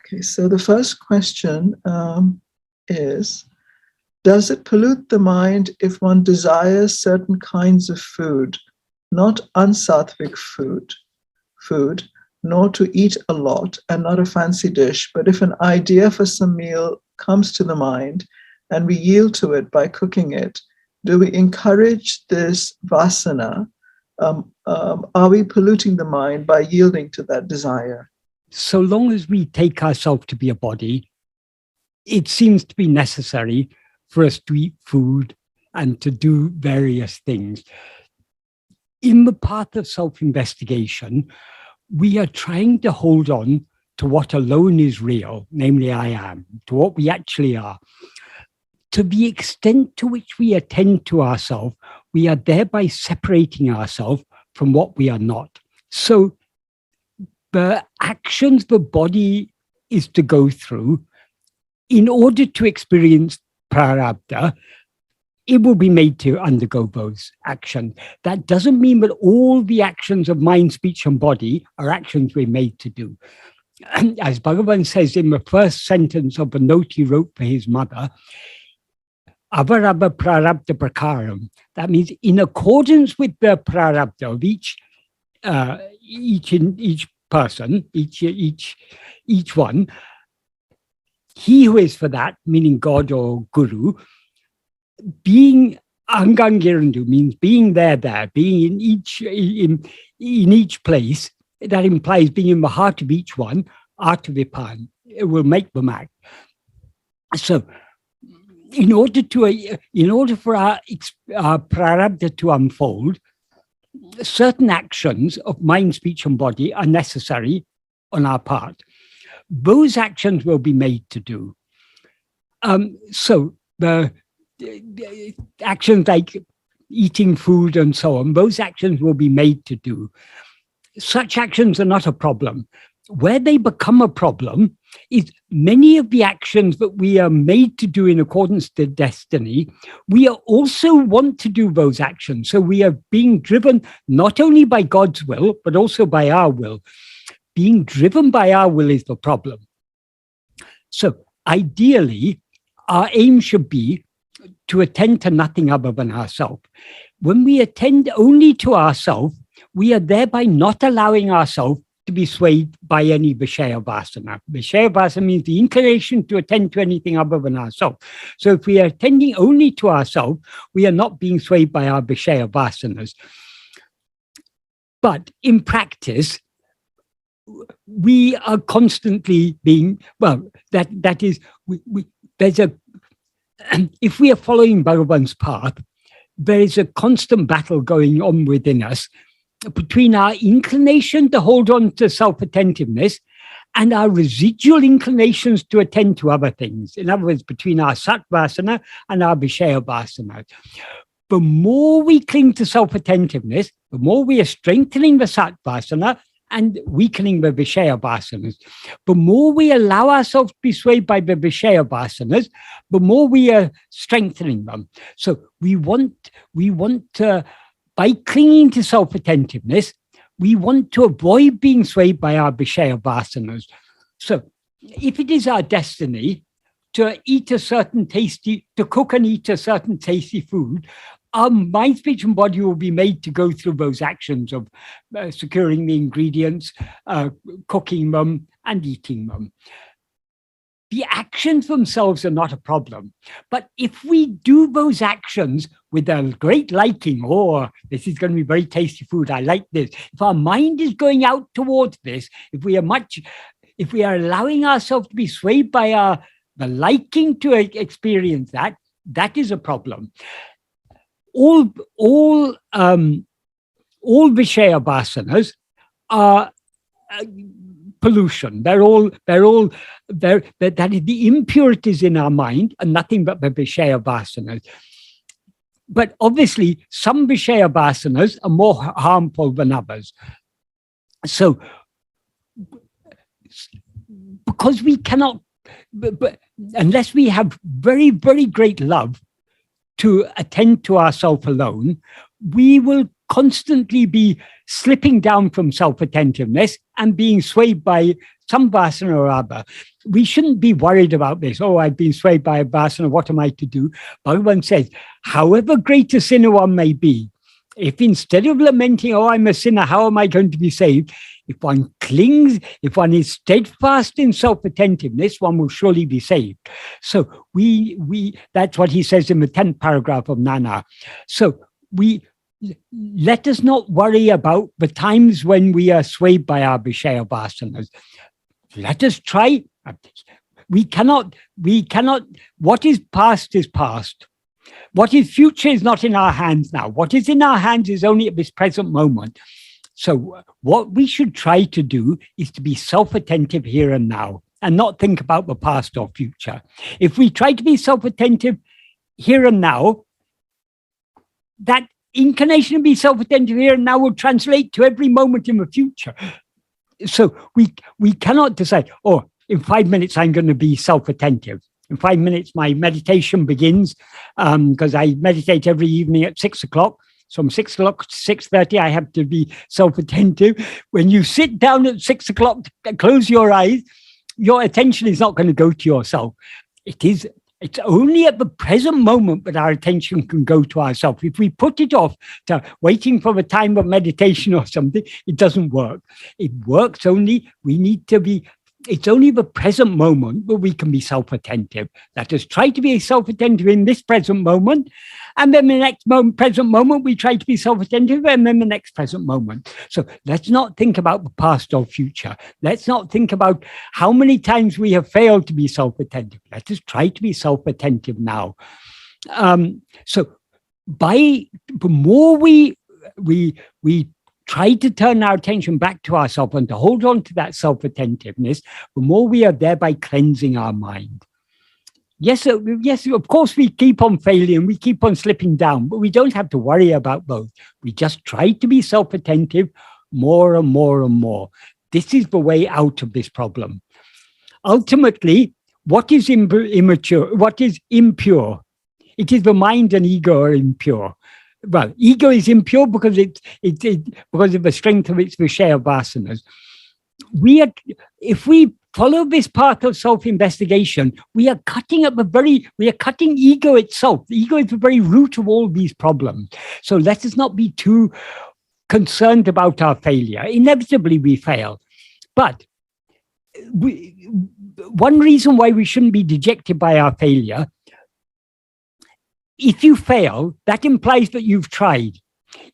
Okay, so the first question is, does it pollute the mind if one desires certain kinds of food, not unsattvic food, nor to eat a lot and not a fancy dish, but if an idea for some meal comes to the mind and we yield to it by cooking it, do we encourage this vasana? Are we polluting the mind by yielding to that desire? So long as we take ourselves to be a body, it seems to be necessary for us to eat food and to do various things. In the path of self-investigation, we are trying to hold on to what alone is real, namely I am, to what we actually are. To the extent to which we attend to ourselves, we are thereby separating ourselves from what we are not. So the actions the body is to go through, in order to experience prarabdha, it will be made to undergo those actions. That doesn't mean that all the actions of mind, speech, and body are actions we're made to do. As Bhagavan says in the first sentence of the note he wrote for his mother, avarabha prarabdha prakaram. That means in accordance with the prarabdha of each person, each one, he who is for that, meaning God or Guru, being angangirandu means being there, being in each place. That implies being in the heart of each one, artavipan. It will make them act. So, in order for our prarabdha to unfold, certain actions of mind, speech, and body are necessary on our part. Those actions will be made to do. So the actions like eating food and so on, those actions will be made to do. Such actions are not a problem. Where they become a problem is many of the actions that we are made to do in accordance to destiny, we also want to do those actions. So we are being driven not only by God's will, but also by our will. Being driven by our will is the problem. So ideally, our aim should be to attend to nothing other than ourselves. When we attend only to ourselves, we are thereby not allowing ourselves to be swayed by any Vishaya Vasana. Vishaya Vasana means the inclination to attend to anything other than ourselves. So if we are attending only to ourselves, we are not being swayed by our Vishaya Vasanas. But in practice, we are constantly being, well, that is, there's a, if we are following Bhagavan's path, there is a constant battle going on within us between our inclination to hold on to self-attentiveness and our residual inclinations to attend to other things. In other words, between our Satvasana and our Vishaya Vasana. The more we cling to self-attentiveness, the more we are strengthening the Satvasana and weakening the Vishaya Vasanas. The more we allow ourselves to be swayed by the Vishaya Vasanas, the more we are strengthening them. So we want to, by clinging to self-attentiveness, we want to avoid being swayed by our Vishaya Vasanas. So if it is our destiny to eat a certain tasty, to cook and eat a certain tasty food, our mind, speech, and body will be made to go through those actions of securing the ingredients, cooking them, and eating them. The actions themselves are not a problem. But if we do those actions with a great liking, oh, this is going to be very tasty food, I like this. If our mind is going out towards this, if we are allowing ourselves to be swayed by the liking to experience that, that is a problem. All Vishaya Vasanas are pollution. That is the impurities in our mind and nothing but the Vishaya Vasanas. But obviously, some Vishaya Vasanas are more harmful than others. So, because we cannot, unless we have very, very great love to attend to ourselves alone, we will constantly be slipping down from self-attentiveness and being swayed by some vasana or other. We shouldn't be worried about this. Oh, I've been swayed by a vasana. What am I to do? Bhagavan says, however great a sinner one may be, if instead of lamenting, oh, I'm a sinner, how am I going to be saved? If one clings, if one is steadfast in self-attentiveness, one will surely be saved. So that's what he says in the 10th paragraph of Nana. So let us not worry about the times when we are swayed by our Vishaya Vasanas. Let us try. We cannot, what is past is past. What is future is not in our hands now. What is in our hands is only at this present moment. So what we should try to do is to be self-attentive here and now and not think about the past or future. If we try to be self-attentive here and now, that inclination to be self-attentive here and now will translate to every moment in the future. So we cannot decide, oh, in 5 minutes, I'm going to be self-attentive. In 5 minutes, my meditation begins because I meditate every evening at 6 o'clock. So from 6 o'clock to 6:30, I have to be self-attentive. When you sit down at 6 o'clock, close your eyes, your attention is not going to go to yourself. It's only at the present moment that our attention can go to ourselves. If we put it off to waiting for the time of meditation or something, it doesn't work. It works only, it's only the present moment where we can be self-attentive. Let us try to be self-attentive in this present moment, and then the next present moment, we try to be self-attentive, and then the next present moment. So let's not think about the past or future. Let's not think about how many times we have failed to be self-attentive. Let us try to be self-attentive now. So the more we try to turn our attention back to ourselves and to hold on to that self-attentiveness, the more we are thereby cleansing our mind. Yes, of course, we keep on failing, we keep on slipping down, but we don't have to worry about both. We just try to be self-attentive more and more and more. This is the way out of this problem. Ultimately, what is immature? What is impure? It is the mind and ego are impure. Well, ego is impure because because of the strength of its Vishaya Vasanas. If we follow this path of self-investigation, we are cutting ego itself. The ego is the very root of all these problems. So let us not be too concerned about our failure. Inevitably, we fail. But one reason why we shouldn't be dejected by our failure, if you fail, that implies that you've tried.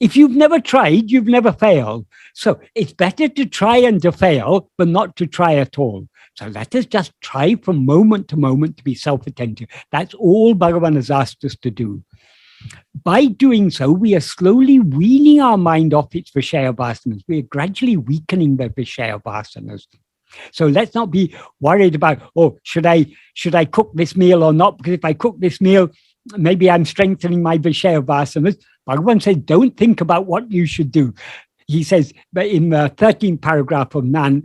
If you've never tried, you've never failed. So it's better to try and to fail, but not to try at all. So let us just try from moment to moment to be self-attentive. That's all Bhagavan has asked us to do. By doing so, we are slowly weaning our mind off its Vishaya Vasanas. We are gradually weakening the Vishaya Vasanas. So let's not be worried about, oh, should I cook this meal or not? Because if I cook this meal, maybe I'm strengthening my Vishaya Vasanas. Bhagavan says, don't think about what you should do. He says in the 13th paragraph of Nana,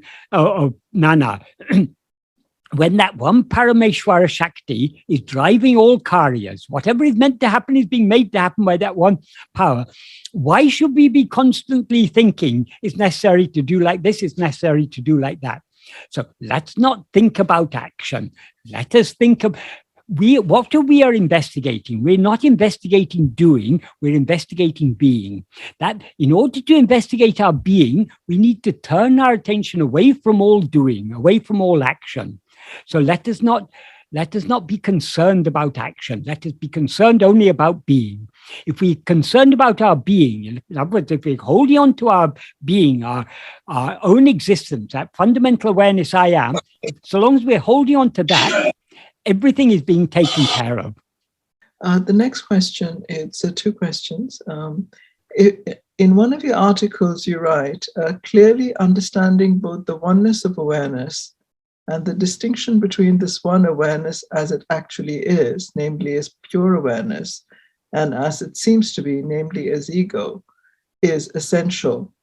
when that one Parameshwara Shakti is driving all karyas, whatever is meant to happen is being made to happen by that one power. Why should we be constantly thinking it's necessary to do like this, it's necessary to do like that? So let's not think about action. Let us think of what we are investigating. We're not investigating doing, we're investigating being. That in order to investigate our being, we need to turn our attention away from all doing, away from all action. So let us not be concerned about action. Let us be concerned only about being. If we're concerned about our being, in other words, if we're holding on to our being, our own existence, that fundamental awareness I am, so long as we're holding on to that, everything is being taken care of. The next question, it's two questions. In one of your articles, you write, clearly understanding both the oneness of awareness and the distinction between this one awareness as it actually is, namely as pure awareness, and as it seems to be, namely as ego, is essential.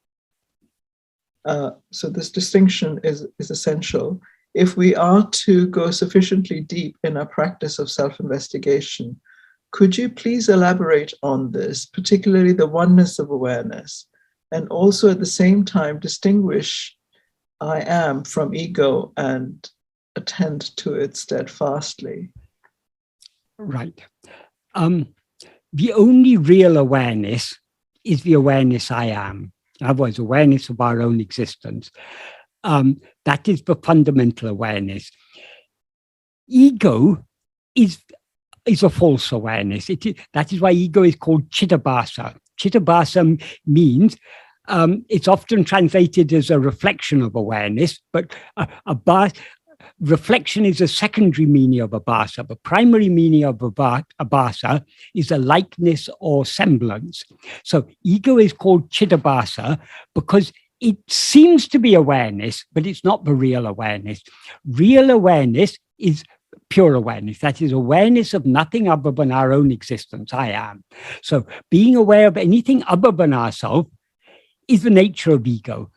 So this distinction is essential if we are to go sufficiently deep in our practice of self-investigation. Could you please elaborate on this, particularly the oneness of awareness, and also at the same time distinguish I am from ego and attend to it steadfastly? Right. The only real awareness is the awareness I am. Otherwise, awareness of our own existence. That is the fundamental awareness. Ego is a false awareness. That is why ego is called Chittabhasa. Chittabhasa means it's often translated as a reflection of awareness, but reflection is a secondary meaning of abhasa. The primary meaning of abhasa is a likeness or semblance. So ego is called Chittabhasa because it seems to be awareness, but it's not the real awareness. Real awareness is pure awareness. That is awareness of nothing other than our own existence, I am. So being aware of anything other than ourselves is the nature of ego.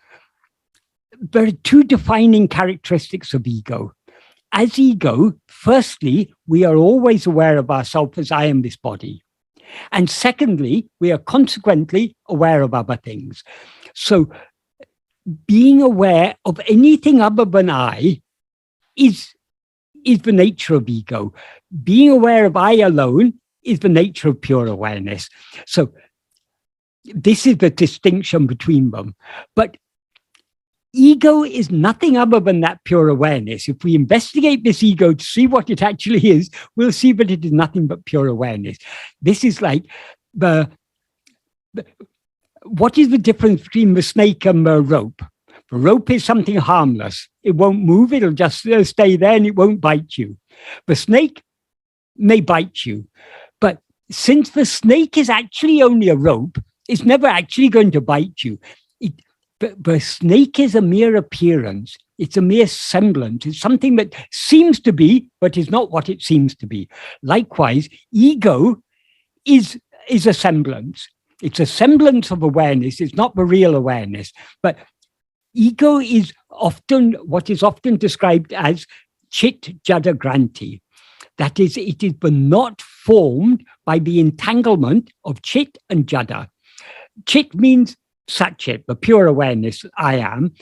There are two defining characteristics of ego. As ego, firstly, we are always aware of ourselves as I am this body. And secondly, we are consequently aware of other things. So being aware of anything other than I is the nature of ego. Being aware of I alone is the nature of pure awareness. So this is the distinction between them. But ego is nothing other than that pure awareness. If we investigate this ego to see what it actually is, we'll see that it is nothing but pure awareness. This is like what is the difference between the snake and the rope? The rope is something harmless. It won't move. It'll just stay there and it won't bite you. The snake may bite you. But since the snake is actually only a rope, it's never actually going to bite you. The snake is a mere appearance. It's a mere semblance. It's something that seems to be, but is not what it seems to be. Likewise, ego is a semblance. It's a semblance of awareness. It's not the real awareness. But ego is often what is often described as chit jada granti. That is, it is the not formed by the entanglement of chit and jada. Chit means Satchit, the pure awareness I am.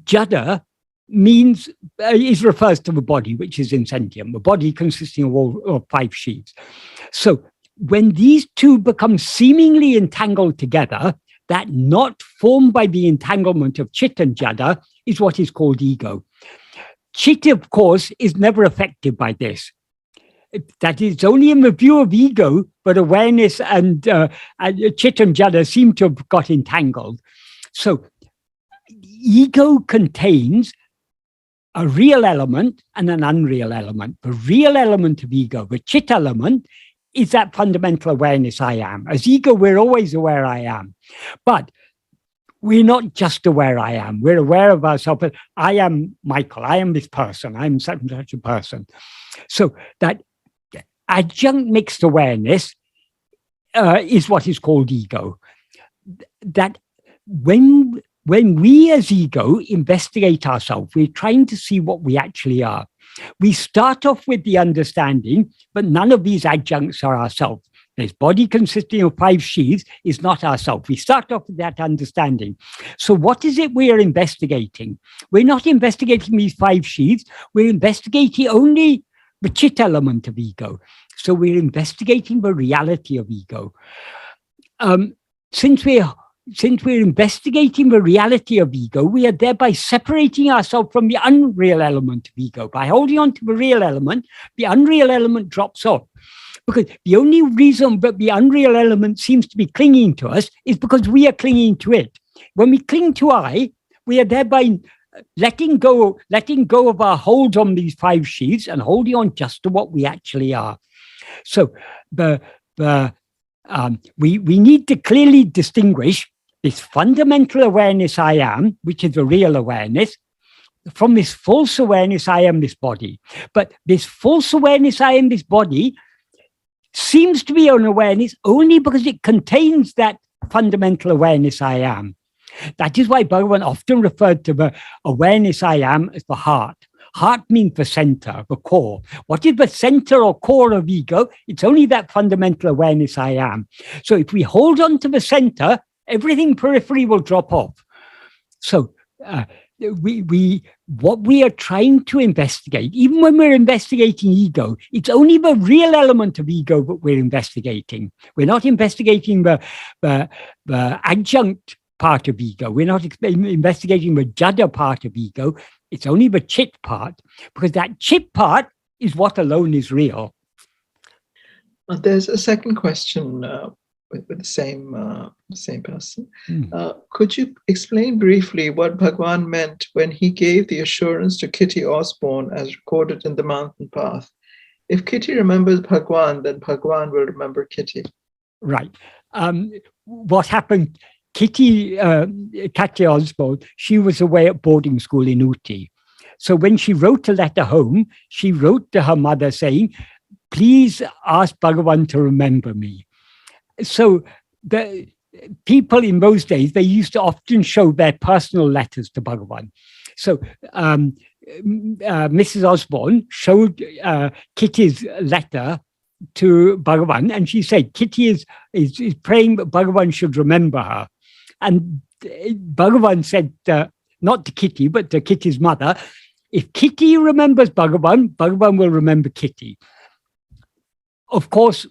Jada means, refers to the body, which is insentient, the body consisting of all 5 sheaths. So when these two become seemingly entangled together, that not formed by the entanglement of chit and jada is what is called ego. Chit, of course, is never affected by this. That is only in the view of ego, but awareness and chit and jada seem to have got entangled. So ego contains a real element and an unreal element. The real element of ego, the chit element, is that fundamental awareness I am. As ego, we're always aware I am. But we're not just aware I am. We're aware of ourselves. I am Michael. I am this person. I'm such and such a person. So that adjunct mixed awareness is what is called ego. That when we as ego investigate ourselves, we're trying to see what we actually are. We start off with the understanding, but none of these adjuncts are ourselves. This body consisting of 5 sheaths is not ourselves. We start off with that understanding. So what is it we are investigating? We're not investigating these 5 sheaths. We're investigating only the chit element of ego. So we're investigating the reality of ego. Since we're investigating the reality of ego, we are thereby separating ourselves from the unreal element of ego. By holding on to the real element, the unreal element drops off. Because the only reason that the unreal element seems to be clinging to us is because we are clinging to it. When we cling to I, we are thereby letting go of our hold on these 5 sheaths and holding on just to what we actually are. So we need to clearly distinguish this fundamental awareness I am, which is the real awareness, from this false awareness I am this body. But this false awareness I am this body seems to be an awareness only because it contains that fundamental awareness I am. That is why Bhagavan often referred to the awareness I am as the heart. Heart means the center, the core. What is the center or core of ego? It's only that fundamental awareness I am. So if we hold on to the center, everything periphery will drop off. So what we are trying to investigate, even when we're investigating ego, it's only the real element of ego that we're investigating. We're not investigating the adjunct part of ego. We're not investigating the jada part of ego. It's only the chit part, because that chit part is what alone is real. There's a second question with the same person. Could you explain briefly what Bhagwan meant when he gave the assurance to Kitty Osborne as recorded in the Mountain Path? If Kitty remembers Bhagwan, then Bhagwan will remember Kitty. Right. What happened, Kitty Osborne, she was away at boarding school in Ooty. So when she wrote a letter home, she wrote to her mother saying, please ask Bhagavan to remember me. So the people in those days, they used to often show their personal letters to Bhagavan. So Mrs. Osborne showed Kitty's letter to Bhagavan, and she said, Kitty is praying that Bhagavan should remember her. And Bhagavan said, not to Kitty, but to Kitty's mother, if Kitty remembers Bhagavan, Bhagavan will remember Kitty. Of course,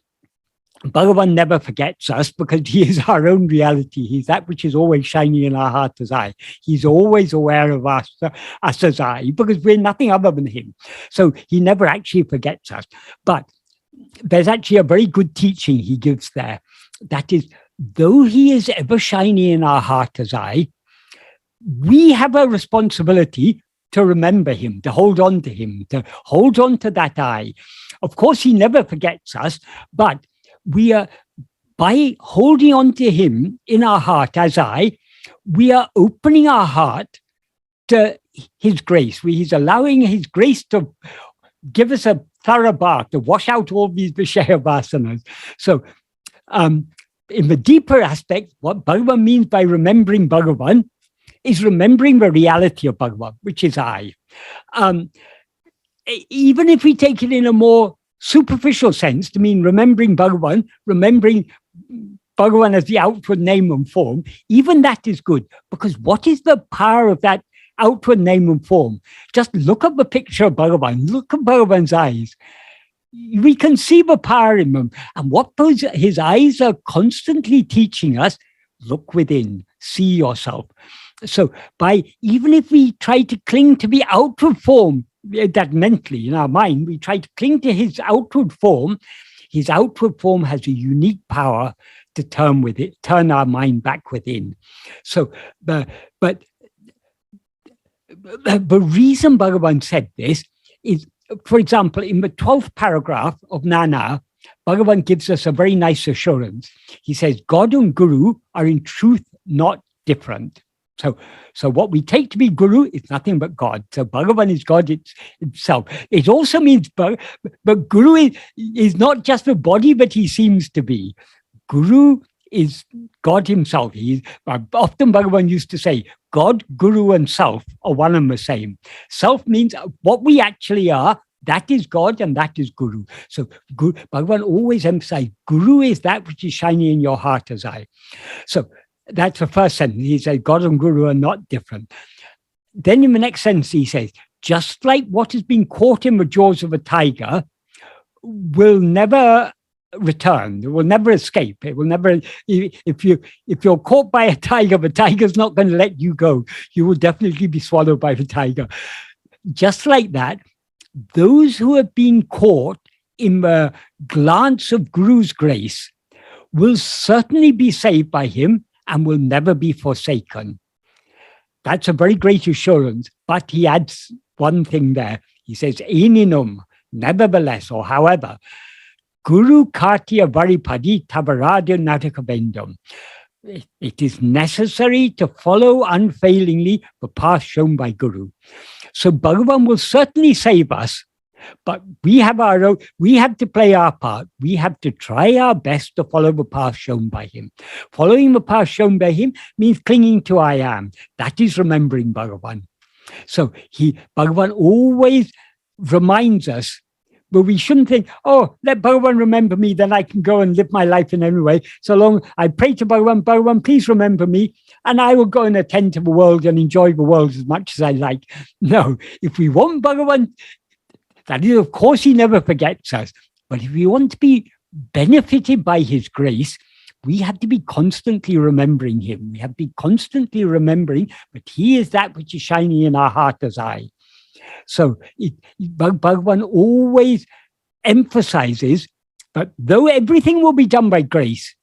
Bhagavan never forgets us because he is our own reality. He's that which is always shining in our heart as I. He's always aware of us as I, because we're nothing other than him. So he never actually forgets us. But there's actually a very good teaching he gives there. That is, though he is ever shining in our heart as I, we have a responsibility to remember him, to hold on to him, to hold on to that I. Of course, he never forgets us, but we are, by holding on to him in our heart as I, we are opening our heart to his grace. He's allowing his grace to give us a thorough bath, to wash out all these Vishaya Vasanas. So in the deeper aspect, what Bhagavan means by remembering Bhagavan is remembering the reality of Bhagavan, which is I. Even if we take it in a more superficial sense, to mean remembering Bhagavan as the outward name and form, even that is good, because what is the power of that outward name and form? Just look at the picture of Bhagavan, look at Bhagavan's eyes. We can see the power in them. And what his eyes are constantly teaching us, look within, see yourself. So even if we try to cling to the outward form, that mentally in our mind, we try to cling to his outward form has a unique power to turn our mind back within. So, but the reason Bhagavan said this is, for example, in the 12th paragraph of Nana, Bhagavan gives us a very nice assurance. He says, God and Guru are in truth not different. So what we take to be Guru is nothing but God. So Bhagavan is God itself. It also means, but Guru is not just the body that he seems to be. Guru is God himself. Often Bhagavan used to say, God, Guru, and Self are one and the same. Self means what we actually are. That is God and that is Guru. So Bhagavan always emphasized, Guru is that which is shining in your heart as I. So that's the first sentence. He says, God and Guru are not different. Then in the next sentence, he says, just like what has been caught in the jaws of a tiger will never return. It will never escape. It will never, if you're caught by a tiger, the tiger's not going to let you go. You will definitely be swallowed by the tiger. Just like that, those who have been caught in the glance of Guru's grace will certainly be saved by him and will never be forsaken. That's a very great assurance, but he adds one thing there. He says, eninum, nevertheless, or however, Guru kartiya varipadi tabarada natakabendam. It is necessary to follow unfailingly the path shown by Guru. So Bhagavan will certainly save us, but we have to play our part. We have to try our best to follow the path shown by him. Following the path shown by him means clinging to I am. That is remembering Bhagavan. So Bhagavan always reminds us, but we shouldn't think, oh, let Bhagavan remember me, then I can go and live my life in any way. So long I pray to Bhagavan, Bhagavan, please remember me, and I will go and attend to the world and enjoy the world as much as I like. No, if we want Bhagavan, that is, of course, he never forgets us. But if we want to be benefited by his grace, we have to be constantly remembering him. We have to be constantly remembering that he is that which is shining in our heart as I. So Bhagavan always emphasizes that though everything will be done by grace,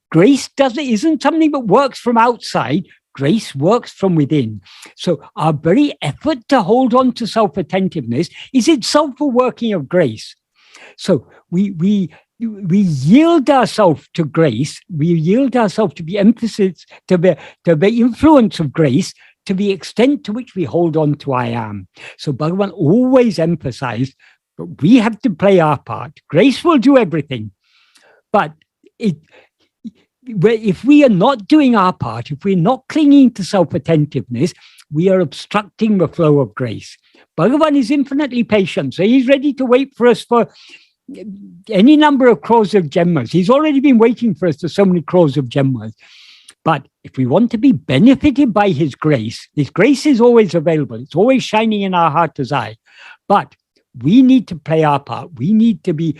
grace isn't something that works from outside. Grace works from within. So our very effort to hold on to self-attentiveness is itself a working of grace. So we yield ourselves to grace. We yield ourselves to the emphasis, to the influence of grace, to the extent to which we hold on to I am. So Bhagavan always emphasized that we have to play our part. Grace will do everything. But if we are not doing our part, if we're not clinging to self-attentiveness, we are obstructing the flow of grace. Bhagavan is infinitely patient, so he's ready to wait for us for any number of crores of Janmas. He's already been waiting for us for so many crores of Janmas. But if we want to be benefited by his grace is always available. It's always shining in our heart as I. But we need to play our part. We need to be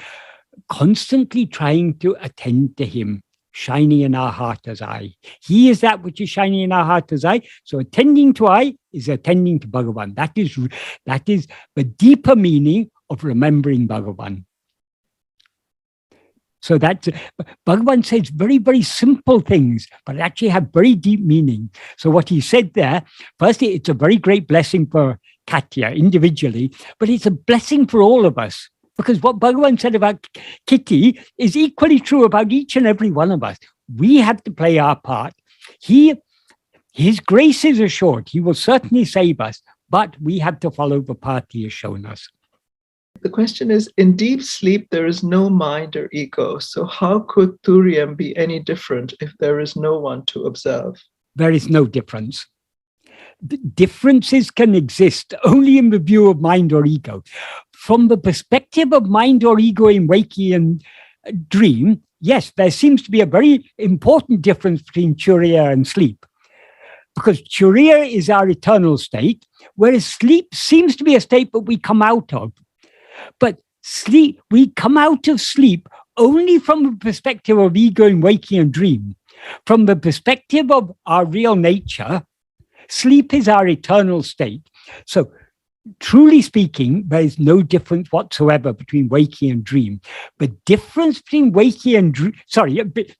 constantly trying to attend to him, shining in our heart as I. He is that which is shining in our heart as I. So attending to I is attending to Bhagavan. That is the deeper meaning of remembering Bhagavan. So that Bhagavan says very, very simple things, but actually have very deep meaning. So what he said there, firstly, it's a very great blessing for Katya individually, but it's a blessing for all of us. Because what Bhagavan said about Kitty is equally true about each and every one of us. We have to play our part. His grace is assured. He will certainly save us, but we have to follow the path he has shown us. The question is, in deep sleep, there is no mind or ego. So how could Turiam be any different if there is no one to observe? There is no difference. The differences can exist only in the view of mind or ego. From the perspective of mind or ego in waking and dream, yes, there seems to be a very important difference between Turiya and sleep. Because Turiya is our eternal state, whereas sleep seems to be a state that we come out of. But sleep, we come out of sleep only from the perspective of ego in waking and dream. From the perspective of our real nature, sleep is our eternal state. So truly speaking, there is no difference whatsoever between waking and dream. The difference between waking and dream,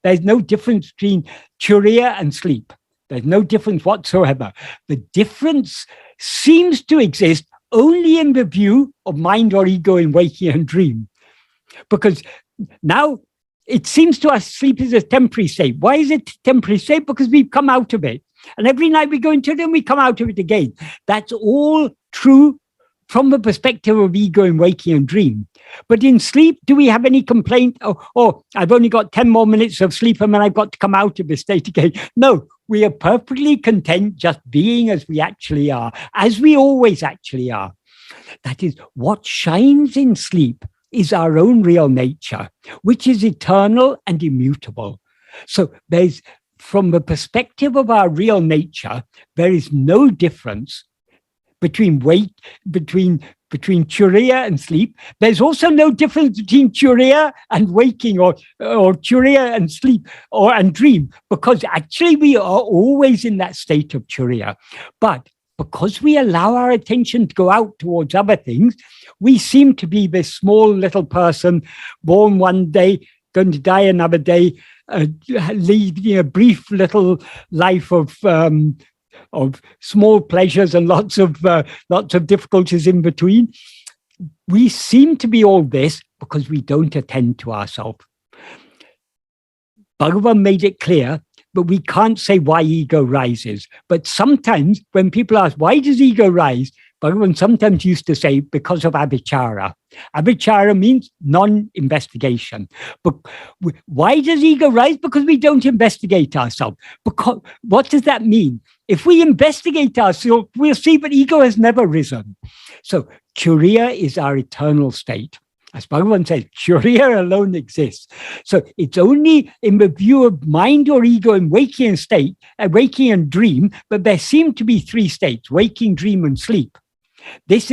there's no difference between Turiya and sleep. There's no difference whatsoever. The difference seems to exist only in the view of mind or ego in waking and dream. Because now it seems to us sleep is a temporary state. Why is it a temporary state? Because we've come out of it. And every night we go into it and we come out of it again. That's all true from the perspective of ego in waking and dream. But in sleep, do we have any complaint? Oh, I've only got 10 more minutes of sleep and then I've got to come out of this state again. No, we are perfectly content just being as we actually are, as we always actually are. That is, what shines in sleep is our own real nature, which is eternal and immutable. So from the perspective of our real nature, there is no difference between Turiya and sleep. There's also no difference between Turiya and waking or Turiya and sleep and dream, because actually we are always in that state of Turiya. But because we allow our attention to go out towards other things, we seem to be this small little person born one day, going to die another day, leading a brief little life of small pleasures and lots of difficulties in between. We seem to be all this because we don't attend to ourselves. Bhagavan made it clear, but we can't say why ego rises. But sometimes when people ask, why does ego rise? Bhagavan sometimes used to say, because of Abhichara. Abhichara means non-investigation. But why does ego rise? Because we don't investigate ourselves. Because what does that mean? If we investigate ourselves, we'll see that ego has never risen. So Turiya is our eternal state. As Bhagavan says, Turiya alone exists. So it's only in the view of mind or ego in waking state, waking and dream, but there seem to be three states, waking, dream, and sleep. These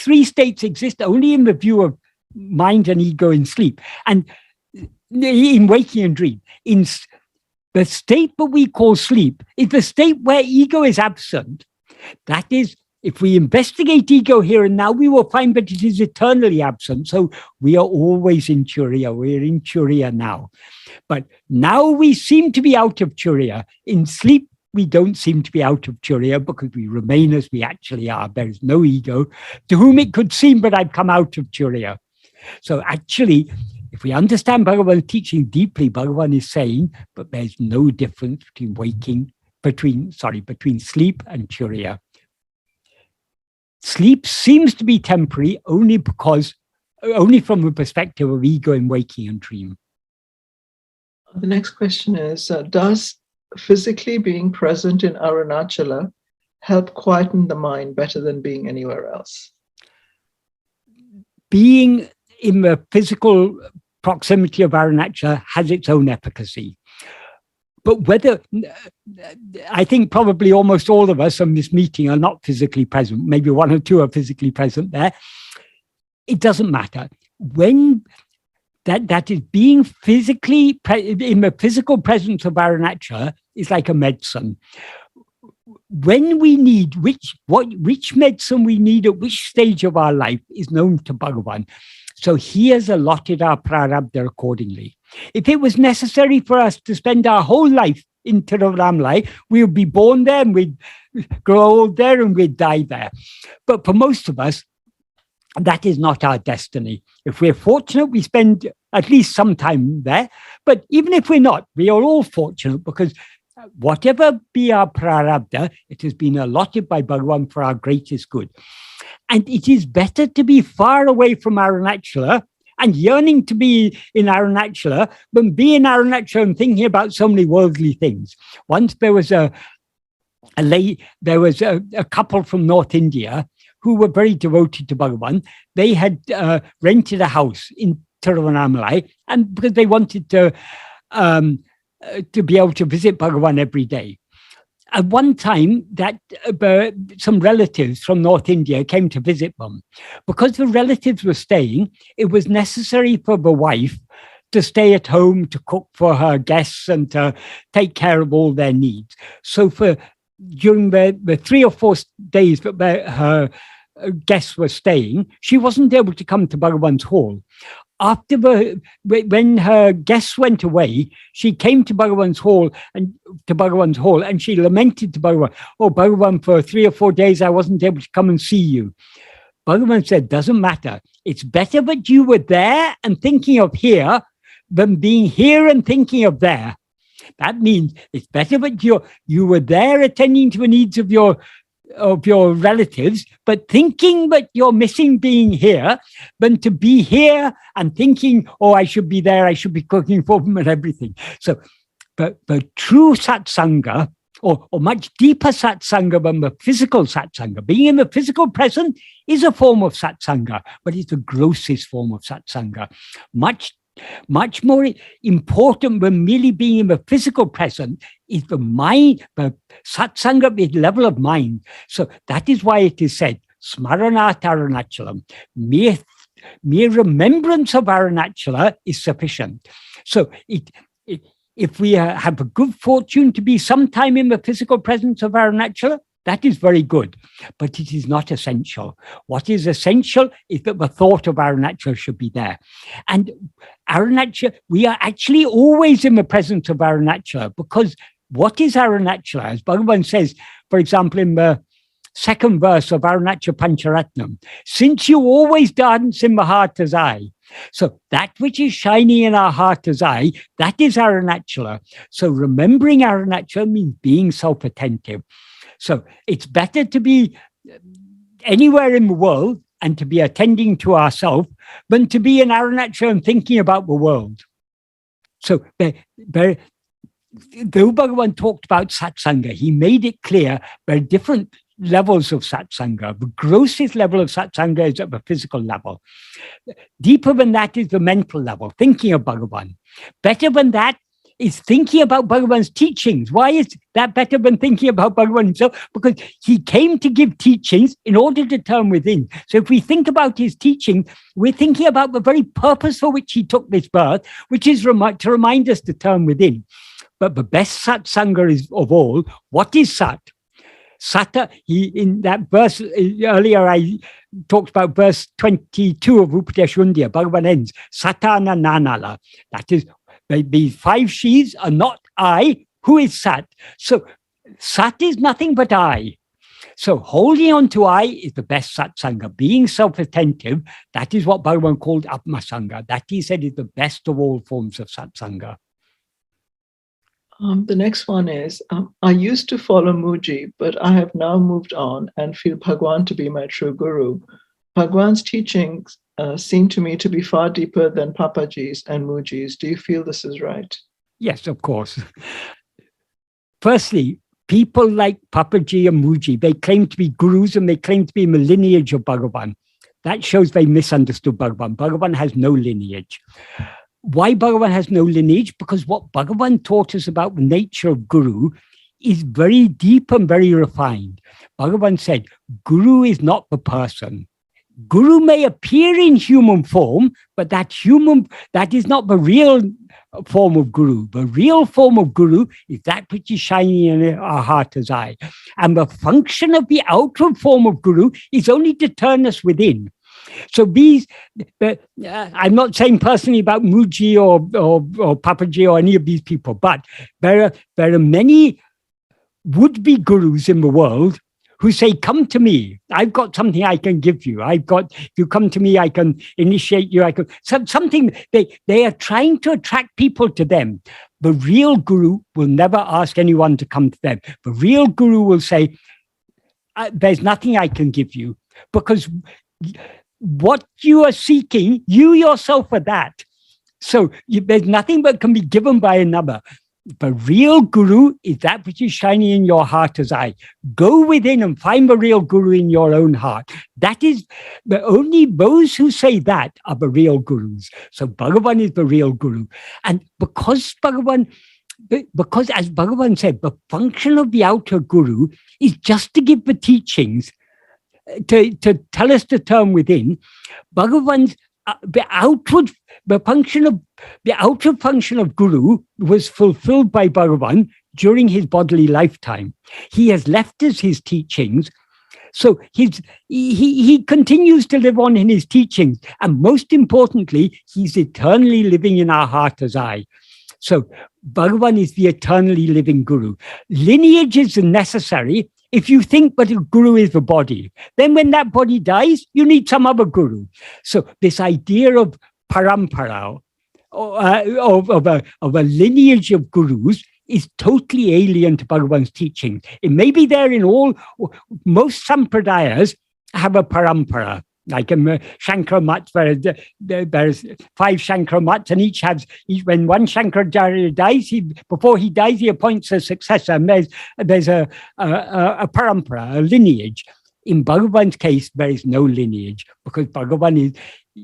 three states exist only in the view of mind and ego in sleep, and in waking and dream. In the state that we call sleep is the state where ego is absent. That is, if we investigate ego here and now, we will find that it is eternally absent. So we are always in Turiya. We're in Turiya now. But now we seem to be out of Turiya. In sleep, we don't seem to be out of Turiya because we remain as we actually are. There is no ego to whom it could seem that I've come out of Turiya. So actually, if we understand Bhagavan's teaching deeply, Bhagavan is saying, but there's no difference between sleep and Turiya. Sleep seems to be temporary only from the perspective of ego in waking and dream. The next question is, does physically being present in Arunachala help quieten the mind better than being anywhere else? Being in the physical proximity of Arunachala has its own efficacy. But whether, I think probably almost all of us on this meeting are not physically present, maybe one or two are physically present there, it doesn't matter. When that is being physically, in the physical presence of Arunachala is like a medicine. When we need, which medicine we need at which stage of our life is known to Bhagavan. So he has allotted our prarabdha accordingly. If it was necessary for us to spend our whole life in Tiruvannamai, we would be born there and we'd grow old there and we'd die there. But for most of us, that is not our destiny. If we're fortunate, we spend at least some time there. But even if we're not, we are all fortunate because whatever be our prarabdha, it has been allotted by Bhagavan for our greatest good. And it is better to be far away from Arunachala and yearning to be in Arunachala than be in Arunachala and thinking about so many worldly things. Once there was a couple from North India who were very devoted to Bhagavan. They had rented a house in Tiruvannamai, and because they wanted to be able to visit Bhagavan every day. At one time, that some relatives from North India came to visit them. Because the relatives were staying, it was necessary for the wife to stay at home to cook for her guests and to take care of all their needs. So during the 3 or 4 days that her guests were staying, she wasn't able to come to Bhagavan's hall. When her guests went away, she came to Bhagavan's hall and she lamented to Bhagavan, "Oh, Bhagavan, for 3 or 4 days I wasn't able to come and see you." Bhagavan said, "Doesn't matter. It's better that you were there and thinking of here than being here and thinking of there." That means it's better that you were there attending to the needs of your relatives, but thinking that you're missing being here, than to be here and thinking, "Oh, I should be there, I should be cooking for them and everything." So the true satsanga, or much deeper satsanga than the physical satsanga, being in the physical present is a form of satsanga, but it's the grossest form of satsanga. Much more important than merely being in the physical present is the mind, the satsanga, the level of mind. So that is why it is said, Smaranat Arunachalam, mere remembrance of Arunachala is sufficient. So if we have a good fortune to be sometime in the physical presence of Arunachala, that is very good, but it is not essential. What is essential is that the thought of Arunachala should be there. And Arunachala, we are actually always in the presence of Arunachala, because what is Arunachala? As Bhagavan says, for example, in the 2nd verse of Arunachala Pancharatnam, "Since you always dance in the heart as I." So that which is shining in our heart as I, that is Arunachala. So remembering Arunachala means being self-attentive. So it's better to be anywhere in the world and to be attending to ourselves than to be in Arunachala and thinking about the world. So though Bhagavan talked about satsanga, he made it clear there are different levels of satsanga. The grossest level of satsanga is at the physical level. Deeper than that is the mental level, thinking of Bhagavan. Better than that is thinking about Bhagavan's teachings. Why is that better than thinking about Bhagavan himself? Because he came to give teachings in order to turn within. So if we think about his teaching, we're thinking about the very purpose for which he took this birth, which is to remind us to turn within. But the best satsanga is of all, what is sat? Sata, in that verse earlier, I talked about verse 22 of Upadeshundya. Bhagavan ends, Satana Nanala. That is, these 5 sheaves are not I. Who is Sat? So Sat is nothing but I. So holding on to I is the best satsanga. Being self-attentive, that is what Bhagavan called Atma-sanga. That he said is the best of all forms of satsanga. The next one is, I used to follow Muji, but I have now moved on and feel Bhagwan to be my true guru. Bhagwan's teachings seem to me to be far deeper than Papaji's and Muji's. Do you feel this is right? Yes, of course. Firstly, people like Papaji and Muji, they claim to be gurus and they claim to be in the lineage of Bhagavan. That shows they misunderstood Bhagavan. Bhagavan has no lineage. Why Bhagavan has no lineage? Because what Bhagavan taught us about the nature of Guru is very deep and very refined. Bhagavan said, Guru is not the person. Guru may appear in human form, but that is not the real form of Guru. The real form of Guru is that which is shining in our heart as I. And the function of the outward form of Guru is only to turn us within. So I'm not saying personally about Muji or Papaji or any of these people, but there are many would-be gurus in the world who say, come to me. I've got something I can give you. If you come to me, I can initiate you. Something they are trying to attract people to them. The real guru will never ask anyone to come to them. The real guru will say, there's nothing I can give you, because what you are seeking, you yourself are that. So there's nothing that can be given by another. The real guru is that which is shining in your heart as I. Go within and find the real guru in your own heart. That is, only those who say that are the real gurus. So Bhagavan is the real guru. And because as Bhagavan said, the function of the outer guru is just to give the teachings, to tell us to turn within. Bhagavan's the outer function of Guru was fulfilled by Bhagavan during his bodily lifetime. He has left us his teachings, so he continues to live on in his teachings, and most importantly, he's eternally living in our heart as I. So Bhagavan is the eternally living Guru. Lineage is necessary if you think that a guru is the body. Then when that body dies, you need some other guru. So this idea of parampara, of a lineage of gurus, is totally alien to Bhagavan's teaching. It may be there in most sampradayas have a parampara. Like Shankara Mats, where there's 5 Shankara Mats, and when one Shankaracharya dies, before he dies, he appoints a successor. And there's a parampara, a lineage. In Bhagavan's case, there is no lineage, because Bhagavan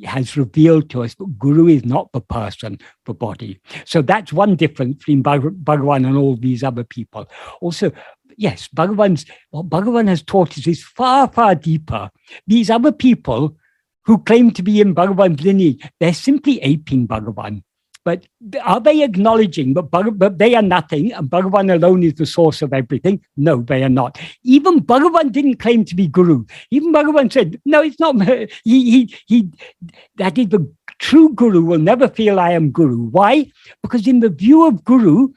has revealed to us that Guru is not the person, the body. So that's one difference between Bhagavan and all these other people. Also, yes, what Bhagavan has taught us is far, far deeper. These other people who claim to be in Bhagavan's lineage, they're simply aping Bhagavan. But are they acknowledging that they are nothing and Bhagavan alone is the source of everything? No, they are not. Even Bhagavan didn't claim to be Guru. Even Bhagavan said, no, it's not. That is, the true Guru will never feel I am Guru. Why? Because in the view of Guru,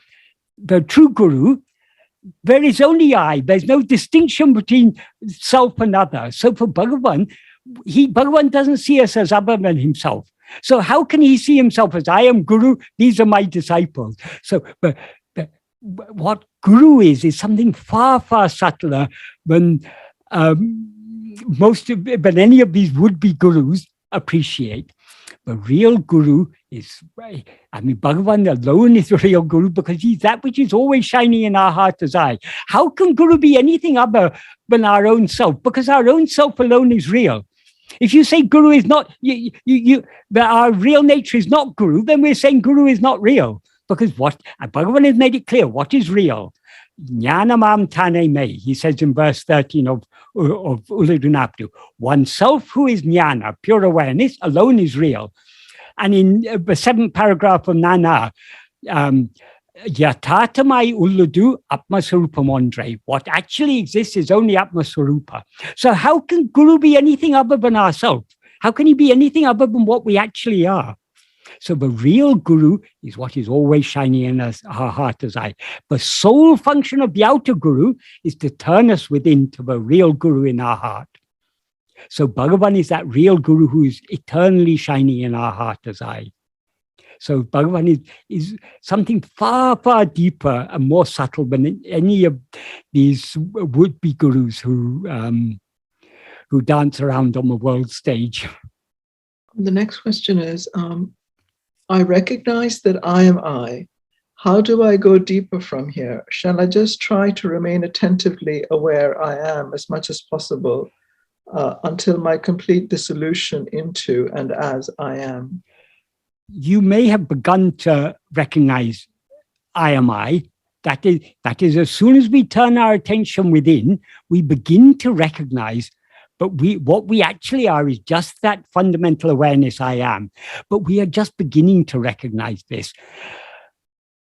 the true Guru, there is only I. There's no distinction between self and other. So for Bhagavan, Bhagavan doesn't see us as other than himself. So how can he see himself as I am Guru? These are my disciples. So what Guru is something far, far subtler than but any of these would-be gurus appreciate. The real guru is, Bhagavan alone is the real guru because he's that which is always shining in our heart as I. How can guru be anything other than our own self? Because our own self alone is real. If you say guru is not, that our real nature is not guru, then we're saying guru is not real. Because Bhagavan has made it clear, what is real? Jnanamam tane me, he says in verse 13 of Ulladu. Oneself who is jnana, pure awareness, alone is real. And in the 7th paragraph of Nana, Yatatamai Ulladu Atma-surupamondre. What actually exists is only Atma-surupa. So how can Guru be anything other than ourselves? How can he be anything other than what we actually are? So the real guru is what is always shining in us, our heart as I. The sole function of the outer guru is to turn us within to the real guru in our heart. So Bhagavan is that real guru who is eternally shining in our heart as I. So Bhagavan is something far, far deeper and more subtle than any of these would-be gurus who dance around on the world stage. The next question is, I recognize that I am I. How do I go deeper from here? Shall I just try to remain attentively aware I am as much as possible until my complete dissolution into and as I am? You may have begun to recognize I am I. That is, as soon as we turn our attention within, we begin to recognize. But what we actually are is just that fundamental awareness I am. But we are just beginning to recognize this.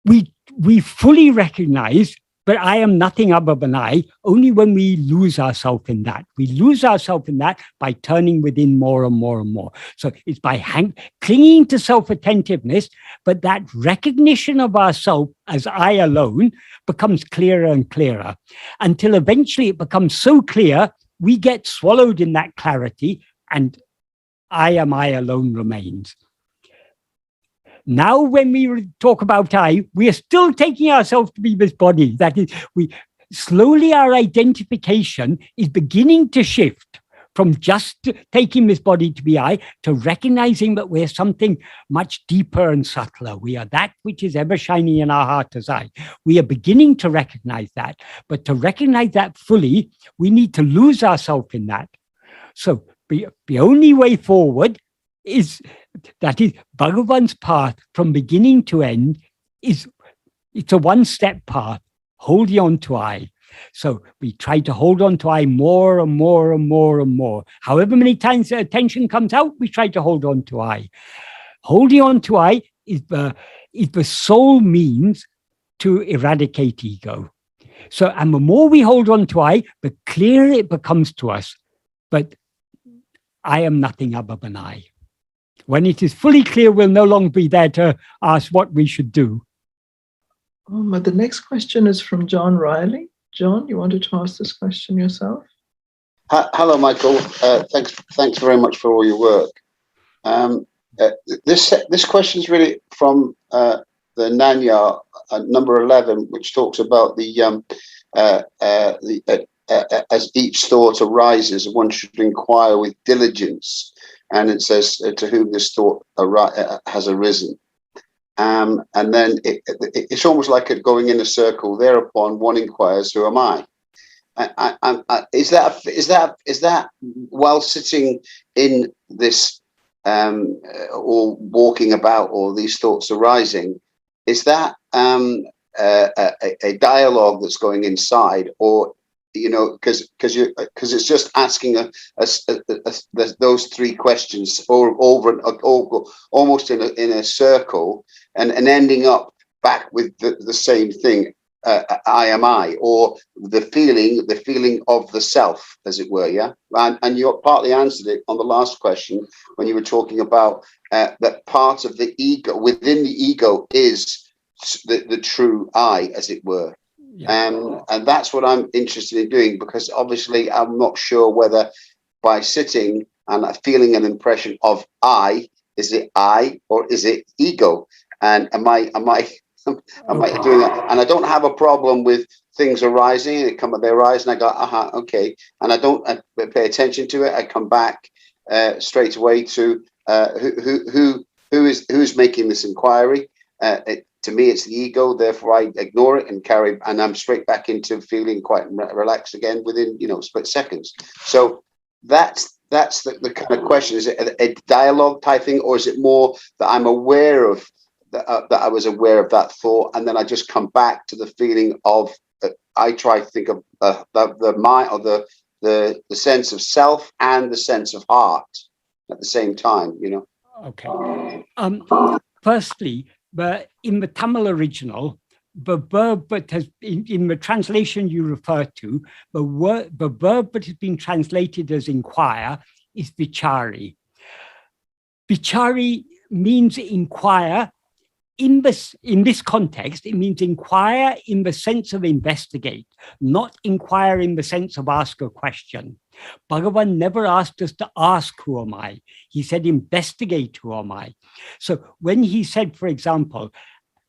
We fully recognize, but I am nothing other than I, only when we lose ourselves in that. We lose ourselves in that by turning within more and more and more. So it's by clinging to self-attentiveness, but that recognition of ourself as I alone becomes clearer and clearer until eventually it becomes so clear we get swallowed in that clarity, and I am I alone remains. Now, when we talk about I, we are still taking ourselves to be this body. That is, slowly our identification is beginning to shift from just taking this body to be I to recognizing that we're something much deeper and subtler. We are that which is ever shining in our heart as I. We are beginning to recognize that, but to recognize that fully, we need to lose ourselves in that. So the only way forward is Bhagavan's path from beginning to end it's a one-step path, holding on to I. So we try to hold on to I more and more and more and more. However many times the attention comes out, we try to hold on to I. Holding on to I is the sole means to eradicate ego. So, and the more we hold on to I, the clearer it becomes to us. But I am nothing other than I. When it is fully clear, we'll no longer be there to ask what we should do. But the next question is from John Riley. John, you wanted to ask this question yourself? Hello, Michael. Thanks very much for all your work. This question is really from the Nanya number 11, which talks about as each thought arises, one should inquire with diligence, and it says to whom this thought has arisen. And then it's almost like it going in a circle. Thereupon, one inquires, "Who am I?" Is that while sitting in this or walking about, or these thoughts arising? Is that a dialogue that's going inside, or because it's just asking those three questions over almost in a circle, and ending up back with the same thing, I am I, or the feeling of the self, as it were, yeah. And you partly answered it on the last question when you were talking about that part of the ego within the ego is the true I, as it were. Yeah. And that's what I'm interested in doing, because obviously I'm not sure whether by sitting and feeling an impression of I, is it I or is it ego? And am I doing that? And I don't have a problem with things arising, they arise, and I go, okay, and I pay attention to it. I come back straight away to who's making this inquiry. To me, it's the ego. Therefore, I ignore it and I'm straight back into feeling quite relaxed again within split seconds. So that's the kind of question. Is it a dialogue type thing, or is it more that I'm aware of that I was aware of that thought, and then I just come back to the feeling of I try to think of the mind or the sense of self and the sense of heart at the same time. Okay. Firstly, but in the Tamil original, the verb that has in the translation you refer to, the verb that has been translated as inquire is vichari. Vichari means inquire. In this context, it means inquire in the sense of investigate, not inquire in the sense of ask a question. Bhagavan never asked us to ask, who am I? He said, investigate, who am I? So when he said, for example,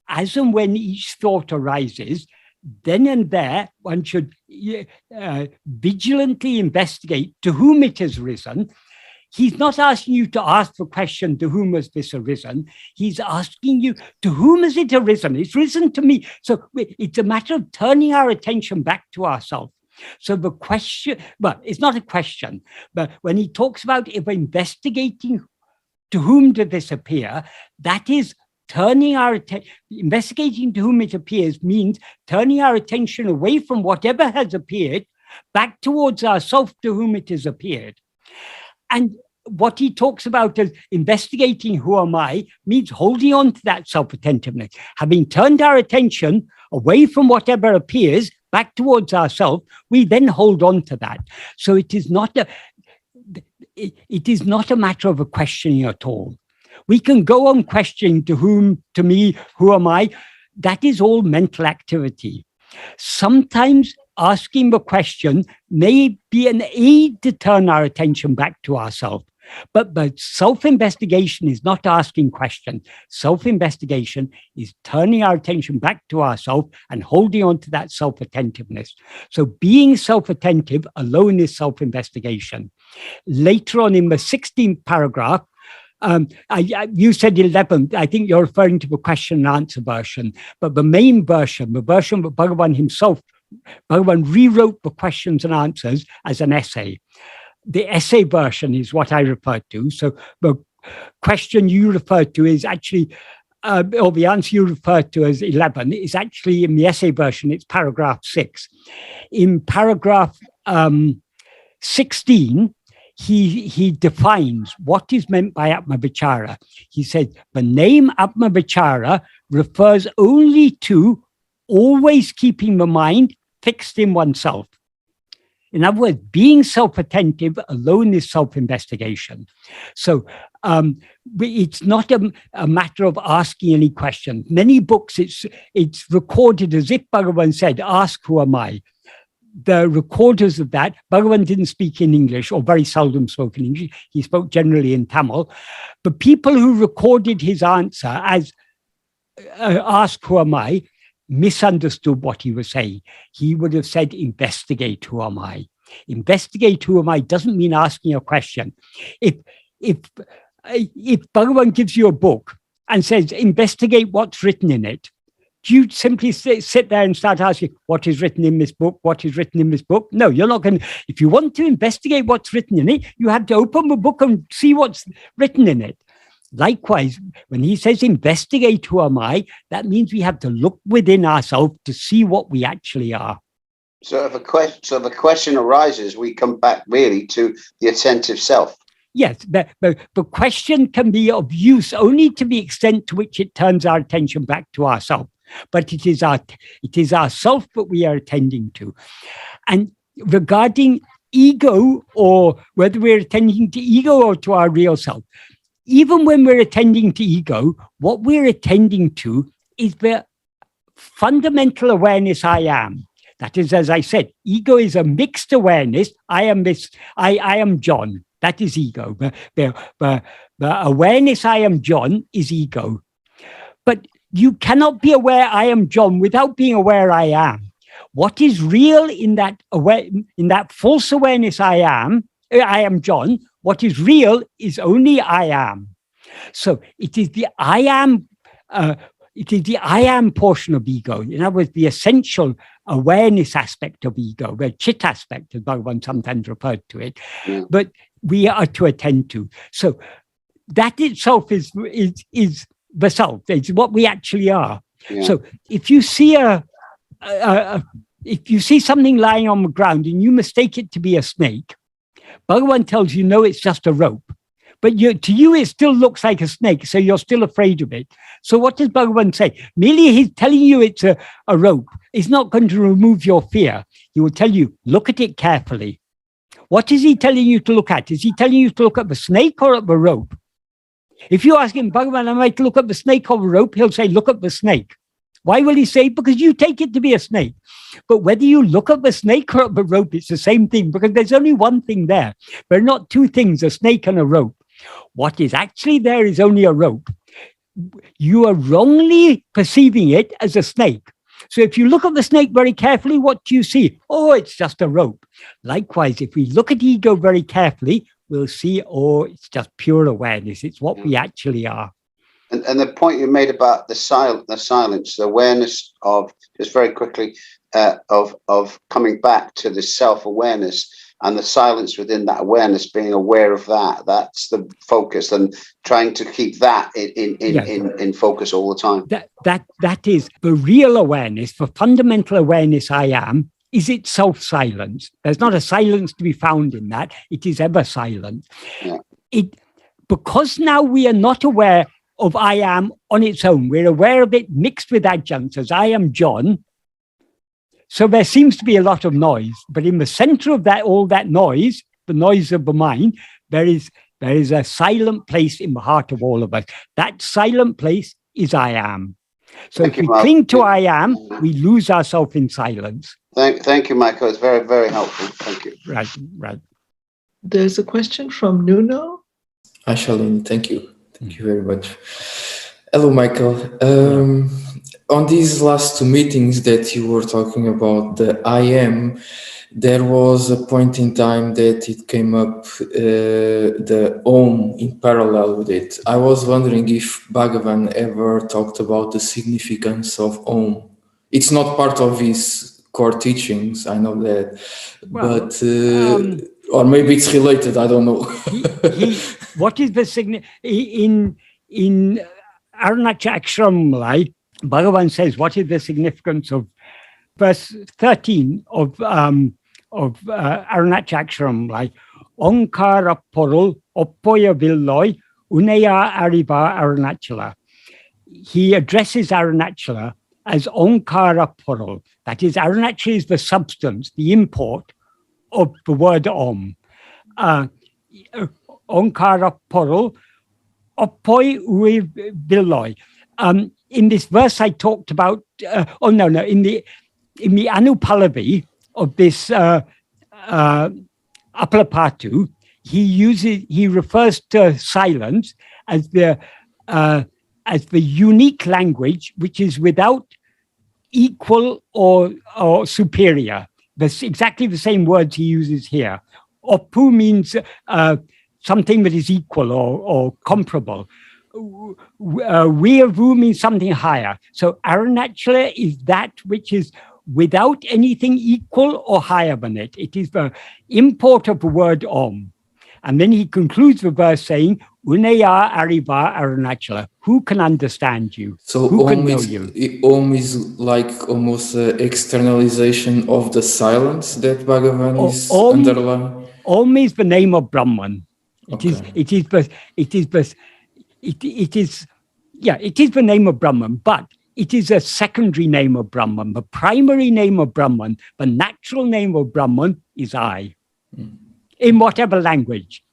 as and when each thought arises, then and there, one should vigilantly investigate to whom it has risen. He's not asking you to ask the question, to whom has this arisen? He's asking you, to whom has it arisen? It's risen to me. So it's a matter of turning our attention back to ourselves. So the question, well, it's not a question, but when he talks about if investigating to whom did this appear, that is turning our attention, investigating to whom it appears means turning our attention away from whatever has appeared back towards ourselves to whom it has appeared. And what he talks about as investigating who am I means holding on to that self-attentiveness. Having turned our attention away from whatever appears back towards ourselves, we then hold on to that. So it is not a matter of a questioning at all. We can go on questioning to whom, to me, who am I? That is all mental activity. Sometimes asking the question may be an aid to turn our attention back to ourselves. But self-investigation is not asking questions. Self-investigation is turning our attention back to ourselves and holding on to that self-attentiveness. So being self-attentive alone is self-investigation. Later on in the 16th paragraph, you said 11th, I think you're referring to the question and answer version, but the main version, the version that Bhagavan himself, Bhagavan rewrote the questions and answers as an essay. The essay version is what I referred to. So the question you referred to is actually, or the answer you referred to as 11 is actually in the essay version, it's paragraph 6. In paragraph 16, he defines what is meant by Atma-vichara. He said, the name Atma-vichara refers only to always keeping the mind fixed in oneself. In other words, being self-attentive alone is self-investigation. So it's not a matter of asking any questions. Many books, it's recorded as if Bhagavan said, ask who am I? The recorders of that, Bhagavan didn't speak in English or very seldom spoke in English. He spoke generally in Tamil. But people who recorded his answer as ask who am I, misunderstood what he was saying. He would have said, investigate who am I. Investigate who am I doesn't mean asking a question. If Bhagavan gives you a book and says, investigate what's written in it, do you simply sit there and start asking, what is written in this book? What is written in this book? No, you're not going to. If you want to investigate what's written in it, you have to open the book and see what's written in it. Likewise, when he says investigate who am I, that means we have to look within ourselves to see what we actually are. So if a question arises, we come back really to the attentive self. Yes, the question can be of use only to the extent to which it turns our attention back to ourselves. But it is our self that we are attending to. And regarding ego, or whether we're attending to ego or to our real self, even when we're attending to ego, what we're attending to is the fundamental awareness I am. That is, as I said, ego is a mixed awareness. I am this, I am John. That is ego. The awareness I am John is ego. But you cannot be aware I am John without being aware I am. What is real in that false awareness I am John, what is real is only I am. So it is the I am portion of ego. In other words, the essential awareness aspect of ego, the chit aspect, as Bhagavan sometimes referred to it, but we are to attend to. So that itself is the self. It's what we actually are. Yeah. So if you see if you see something lying on the ground and you mistake it to be a snake, Bhagavan tells you, no, it's just a rope. But to you, it still looks like a snake, so you're still afraid of it. So what does Bhagavan say? Merely he's telling you it's a rope. He's not going to remove your fear. He will tell you, look at it carefully. What is he telling you to look at? Is he telling you to look at the snake or at the rope? If you ask him, Bhagavan, am I to look at the snake or the rope? He'll say, look at the snake. Why will he say? Because you take it to be a snake. But whether you look at the snake or at the rope, it's the same thing, because there's only one thing there. There are not two things, a snake and a rope. What is actually there is only a rope. You are wrongly perceiving it as a snake. So if you look at the snake very carefully, what do you see? Oh, it's just a rope. Likewise, if we look at ego very carefully, we'll see, oh, it's just pure awareness. It's what we actually are. And the point you made about the silence, the awareness of, just very quickly, of coming back to the self-awareness and the silence within that awareness, being aware of that's the focus, and trying to keep that in focus all the time. That is the real awareness, the fundamental awareness I am, is itself silence. There's not a silence to be found in that. It is ever silent. Yeah. Because now we are not aware of I am on its own. We're aware of it mixed with adjuncts as I am John. So there seems to be a lot of noise, but in the center of that, all that noise, the noise of the mind, there is a silent place in the heart of all of us. That silent place is I am. So if we cling to I am, we lose ourselves in silence. Thank you, Michael. It's very, very helpful. Thank you. Right. There's a question from Nuno. Shalini, thank you. Thank you very much. Hello, Michael. On these last two meetings that you were talking about, the I am, there was a point in time that it came up, the Om in parallel with it. I was wondering if Bhagavan ever talked about the significance of Om. It's not part of his core teachings, I know that, but or maybe it's related, I don't know. What is the significance? In Arunachala Akṣaramaṇamālai, Bhagavan says, what is the significance of verse 13 of Arunachala Akṣaramaṇamālai? Onkara porul oppoya villoi uneya ariva Arunachala. He addresses Arunachala as Onkara porul. That is, Arunachala is the substance, the import of the word Om. Onkara porul oppoi ui villoi. In this verse, I talked about. In the Anupallavi of this Appaḻa Pāṭṭu, he refers to silence as the unique language which is without equal or superior. That's exactly the same words he uses here. Oppu means something that is equal or comparable. Virvu means something higher. So Arunachala is that which is without anything equal or higher than it. It is the import of the word Om. And then he concludes the verse saying, Uneya ariva Arunachala. Who can understand you? So who can know you? Om is like almost an externalization of the silence that Bhagavan is underlying. Om is the name of Brahman. It is the name of Brahman, but it is a secondary name of Brahman. The primary name of Brahman, the natural name of Brahman is I, in whatever language.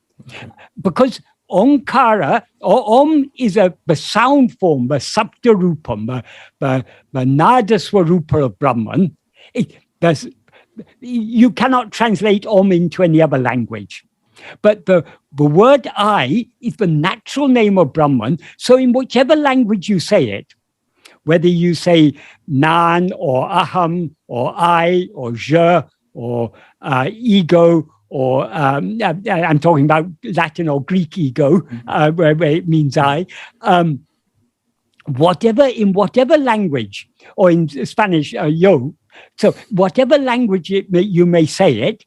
Because Onkara, or Om, is the sound form, the Sapta Rupam, the Nada Swarupa of Brahman. You cannot translate Om into any other language. But the word I is the natural name of Brahman. So in whichever language you say it, whether you say nan or aham or I or je or ego, or I'm talking about Latin or Greek ego, where it means I. In whatever language, or in Spanish, yo. So whatever language you may say it,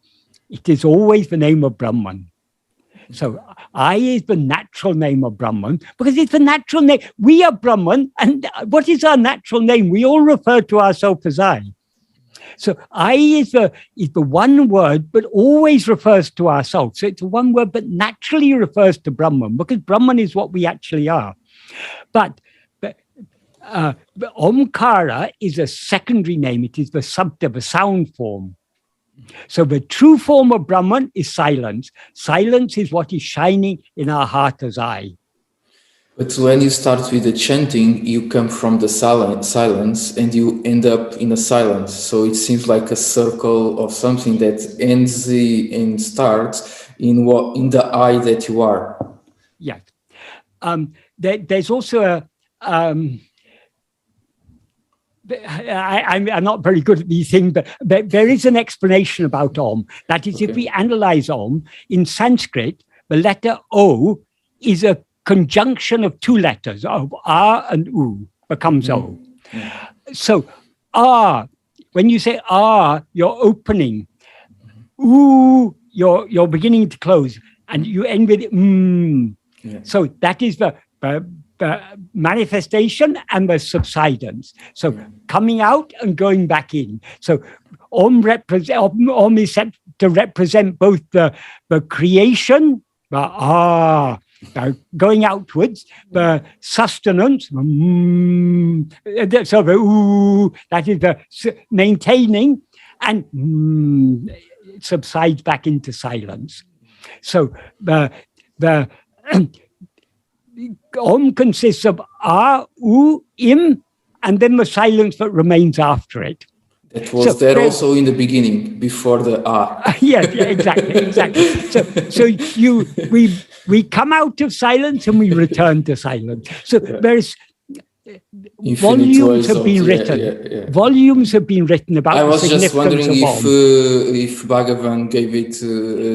it is always the name of Brahman. So I is the natural name of Brahman, because it's the natural name. We are Brahman, and what is our natural name? We all refer to ourselves as I. So I is the one word, but always refers to ourselves. So it's a one word, but naturally refers to Brahman, because Brahman is what we actually are. But Omkara is a secondary name. It is the subject, the sound form. So the true form of Brahman is silence. Silence is what is shining in our heart as I. But when you start with the chanting, you come from the silence and you end up in a silence. So it seems like a circle of something that ends and starts in the I that you are. Yes. There's also a... I'm not very good at these things, but there is an explanation about Om. That is, if we analyze Om, in Sanskrit, the letter O is a conjunction of two letters, of R and U, becomes O. So R, when you say R, you're opening. U, you're beginning to close, and you end with So that is the manifestation and the subsidence. So coming out and going back in. So Om is set to represent both the creation, going outwards, the sustenance, so the that is the maintaining, and it subsides back into silence. So the Om consists of A, U, Im, and then the silence that remains after it. That was there also in the beginning, before the A. Yes, exactly. So we come out of silence and we return to silence. So there's volumes have been written. Volumes have been written about. I was just wondering if Bhagavan gave it.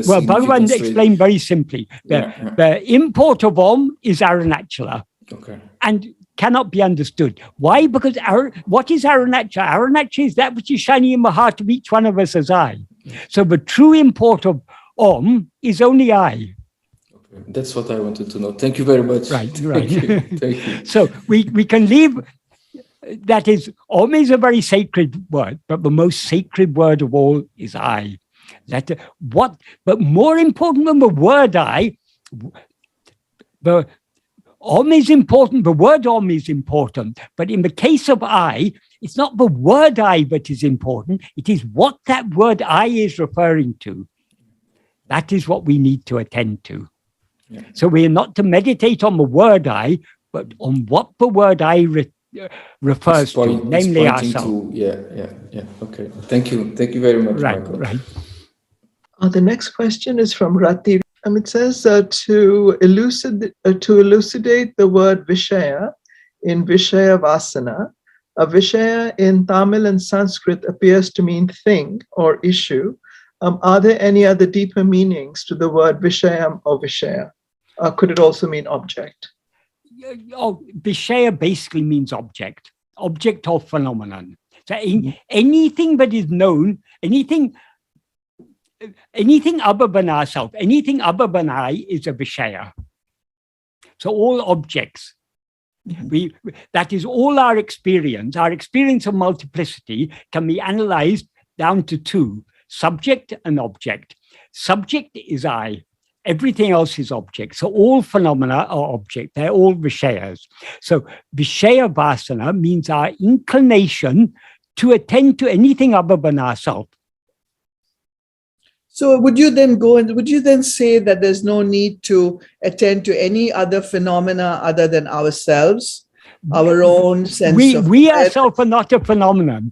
Well, Bhagavan explained very simply. The import of Om is Arunachala, and cannot be understood. Why? Because what is Arunachala? Arunachala is that which is shining in the heart of each one of us as I. So the true import of Om is only I. That's what I wanted to know. Thank you very much. Right. Thank you. So we can leave. That is, Om is a very sacred word, but the most sacred word of all is I. But more important than the word I, the Om is important. The word Om is important, but in the case of I, it's not the word I that is important. It is what that word I is referring to. That is what we need to attend to. So we are not to meditate on the word I, but on what the word I refers to, namely ourselves. Okay. Thank you very much, Michael. Right. The next question is from Rati. It says to elucidate the word Vishaya in Vishaya Vasana. A Vishaya in Tamil and Sanskrit appears to mean thing or issue. Are there any other deeper meanings to the word Vishayam or Vishaya? Could it also mean object? Vishaya basically means object or phenomenon. So anything that is known, anything other than ourselves, anything other than I is a Vishaya. So all objects. That is all our experience. Our experience of multiplicity can be analyzed down to two: subject and object. Subject is I. Everything else is object. So all phenomena are object. They're all Vishayas. So Vishaya Vasana means our inclination to attend to anything other than ourselves. So would you then say that there's no need to attend to any other phenomena other than ourselves, our own sense of... We ourselves are not a phenomenon.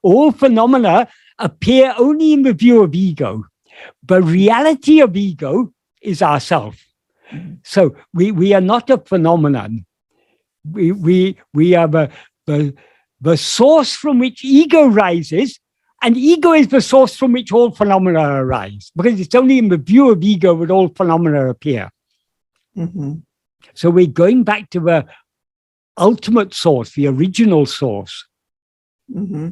All phenomena appear only in the view of ego. The reality of ego is ourself. So we are not a phenomenon. We are the source from which ego rises, and ego is the source from which all phenomena arise, because it's only in the view of ego that all phenomena appear. Mm-hmm. So we're going back to the ultimate source, the original source. Mm-hmm.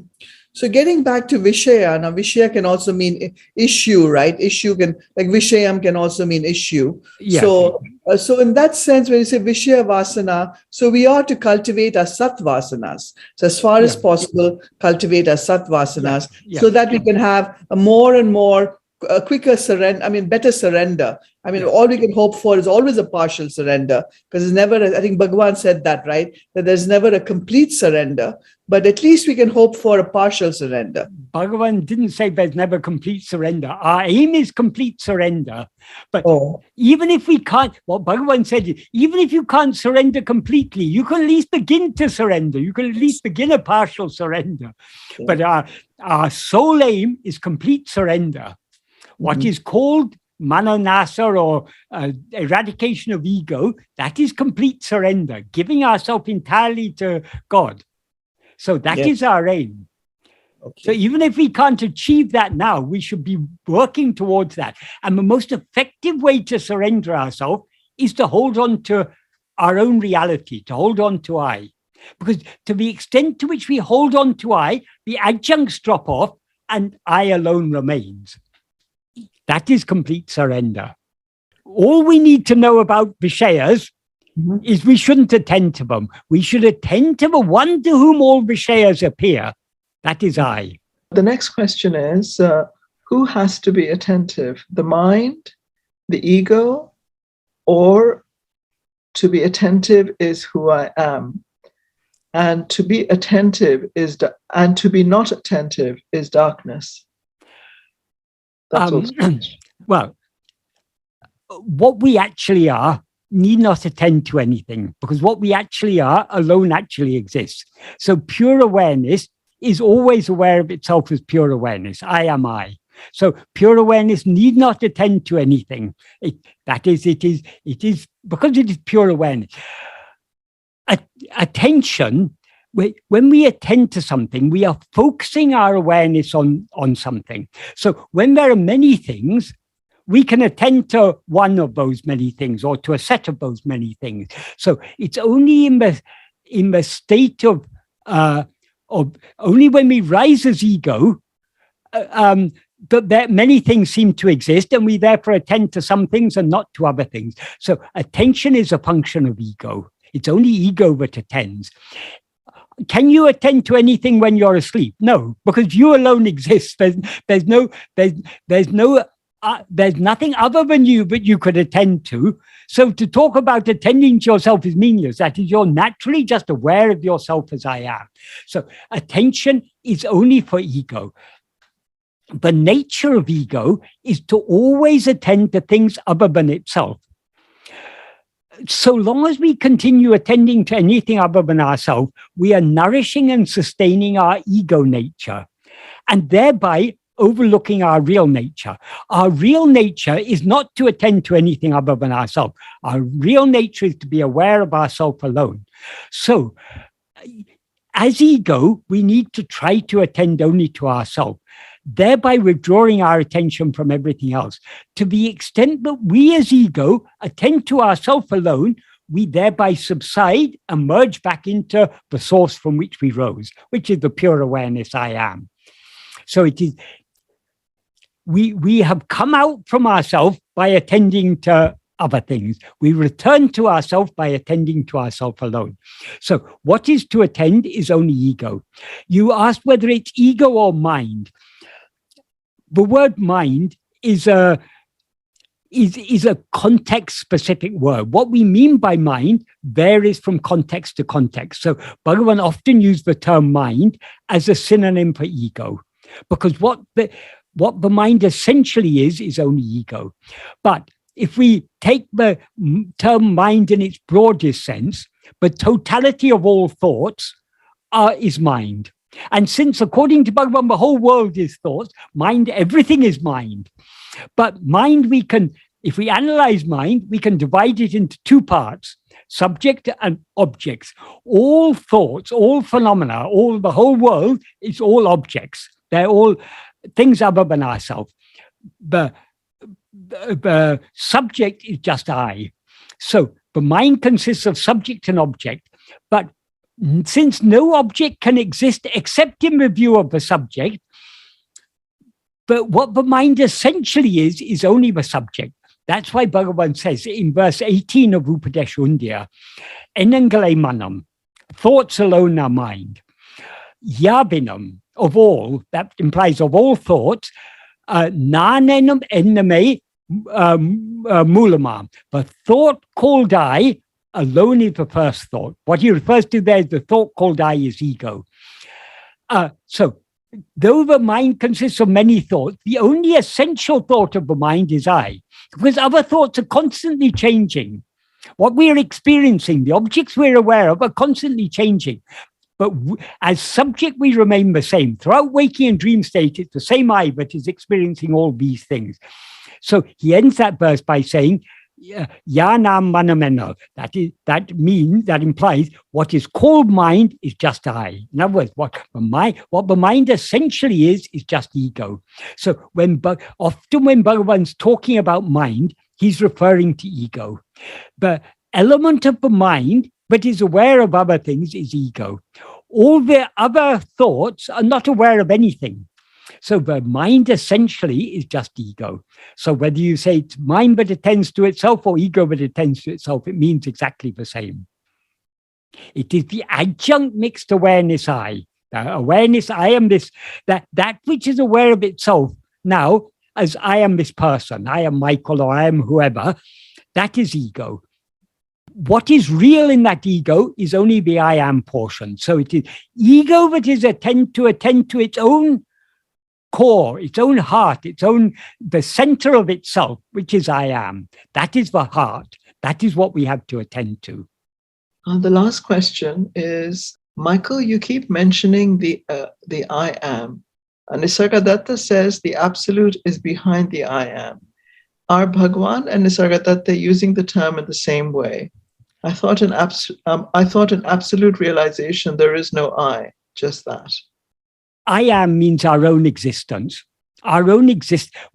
So getting back to Vishaya, now Vishaya can also mean issue, right? Issue can, like Vishayam can also mean issue. Yes. So in that sense, when you say Vishaya Vasana, so we ought to cultivate our Sat Vasanas. So as far as possible, cultivate our Sat Vasanas so that we can have a more and more quicker surrender, better surrender. All we can hope for is always a partial surrender, because it's never, I think Bhagwan said that, right? That there's never a complete surrender, but at least we can hope for a partial surrender. Bhagavan didn't say there's never complete surrender. Our aim is complete surrender. But even if we can't, what Bhagavan said, even if you can't surrender completely, you can at least begin to surrender. You can at least begin a partial surrender. Okay. But our sole aim is complete surrender. What is called mananasa, or eradication of ego, that is complete surrender, giving ourselves entirely to God. So that is our aim. Okay. So even if we can't achieve that now, we should be working towards that. And the most effective way to surrender ourselves is to hold on to our own reality, to hold on to I. Because to the extent to which we hold on to I, the adjuncts drop off and I alone remains. That is complete surrender. All we need to know about Vishayas is we shouldn't attend to them. We should attend to the one to whom all Vishayas appear. That is I. The next question is, who has to be attentive? The mind, the ego, or to be attentive is who I am? And to be attentive is, and to be not attentive is darkness. Well, what we actually are need not attend to anything, because what we actually are alone actually exists. So pure awareness is always aware of itself as pure awareness. I am I. So pure awareness need not attend to anything. It is because it is pure awareness. Attention. When we attend to something, we are focusing our awareness on something. So when there are many things, we can attend to one of those many things, or to a set of those many things. So it's only in the state of only when we rise as ego that many things seem to exist, and we therefore attend to some things and not to other things. So attention is a function of ego. It's only ego that attends. Can you attend to anything when you're asleep? No, because you alone exist. There's nothing other than you that you could attend to. So to talk about attending to yourself is meaningless. That is, you're naturally just aware of yourself as I am. So attention is only for ego. The nature of ego is to always attend to things other than itself. So long as we continue attending to anything other than ourselves, we are nourishing and sustaining our ego nature, and thereby overlooking our real nature. Our real nature is not to attend to anything other than ourselves. Our real nature is to be aware of ourselves alone. So as ego, we need to try to attend only to ourselves, thereby withdrawing our attention from everything else. To the extent that we as ego attend to ourselves alone, we thereby subside and merge back into the source from which we rose, which is the pure awareness I am. So it is, we have come out from ourselves by attending to other things. We return to ourselves by attending to ourselves alone. So what is to attend is only ego. You asked whether it's ego or mind. The word mind is a context-specific word. What we mean by mind varies from context to context. So Bhagavan often used the term mind as a synonym for ego, because what the mind essentially is only ego. But if we take the term mind in its broadest sense, the totality of all thoughts is mind. And since, according to Bhagavan, the whole world is thoughts, mind, everything is mind. But mind, if we analyze mind, we can divide it into two parts. subject and objects. All thoughts, all phenomena, the whole world is all objects. They're all things other than ourselves. The subject is just I. So the mind consists of subject and object, but since no object can exist except in the view of the subject, but what the mind essentially is only the subject. That's why Bhagavan says in verse 18 of Upadesha Enangale manam, thoughts alone are mind. Yabinam, of all, that implies of all thoughts, nanenam enname mulamam. The thought called I alone is the first thought. What he refers to there is the thought called I is ego. So, though the mind consists of many thoughts, the only essential thought of the mind is I, because other thoughts are constantly changing. What we're experiencing, the objects we're aware of, are constantly changing. But as subject, we remain the same. Throughout waking and dream state, it's the same I that is experiencing all these things. So he ends that verse by saying, Yanam manameno. That implies what is called mind is just I. In other words, what the mind essentially is just ego. So often when Bhagavan's talking about mind, he's referring to ego. The element of the mind that is aware of other things is ego. All the other thoughts are not aware of anything. So the mind essentially is just ego. So whether you say it's mind that attends to itself or ego that attends to itself, it means exactly the same. It is the adjunct mixed awareness I. Awareness, I am this, that which is aware of itself now as I am this person, I am Michael or I am whoever, that is ego. What is real in that ego is only the I am portion. So it is ego that is attend to its own core, its own heart, the center of itself, which is I am. That is the heart. That is what we have to attend to. The last question is, Michael, you keep mentioning the I am. And Nisargadatta says the absolute is behind the I am. Are Bhagwan and Nisargadatta using the term in the same way? I thought in absolute realization there is no I, just that. I am means our own existence. Our own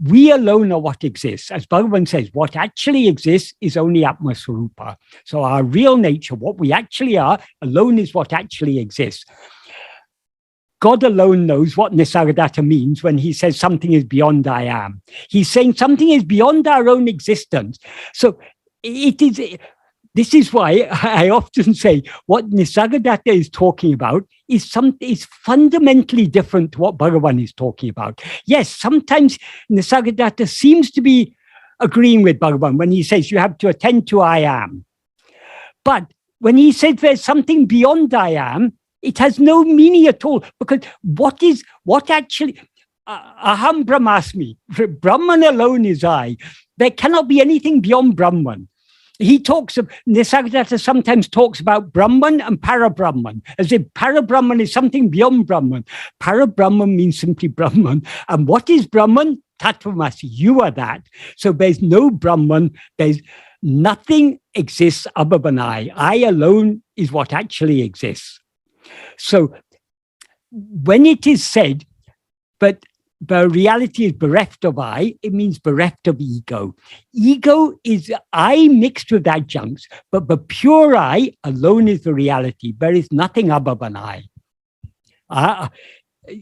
we alone are what exists. As Bhagavan says, what actually exists is only Atma-swarupa. So our real nature, what we actually are, alone is what actually exists. God alone knows what Nisargadatta means when he says something is beyond I am. He's saying something is beyond our own existence. So this is why I often say what Nisargadatta is talking about is fundamentally different to what Bhagavan is talking about. Yes, sometimes Nisargadatta seems to be agreeing with Bhagavan when he says you have to attend to I am. But when he says there's something beyond I am, it has no meaning at all, because what actually, aham brahmasmi, Brahman alone is I. There cannot be anything beyond Brahman. Nisargadatta sometimes talks about Brahman and Para-Brahman, as if Para-Brahman is something beyond Brahman. Para-Brahman means simply Brahman. And what is Brahman? Tattvamasi, you are that. So there's no Brahman, there's nothing exists other than I. I alone is what actually exists. So when it is said, but the reality is bereft of I, it means bereft of ego. Ego is I mixed with adjuncts, but the pure I alone is the reality. There is nothing other than I. I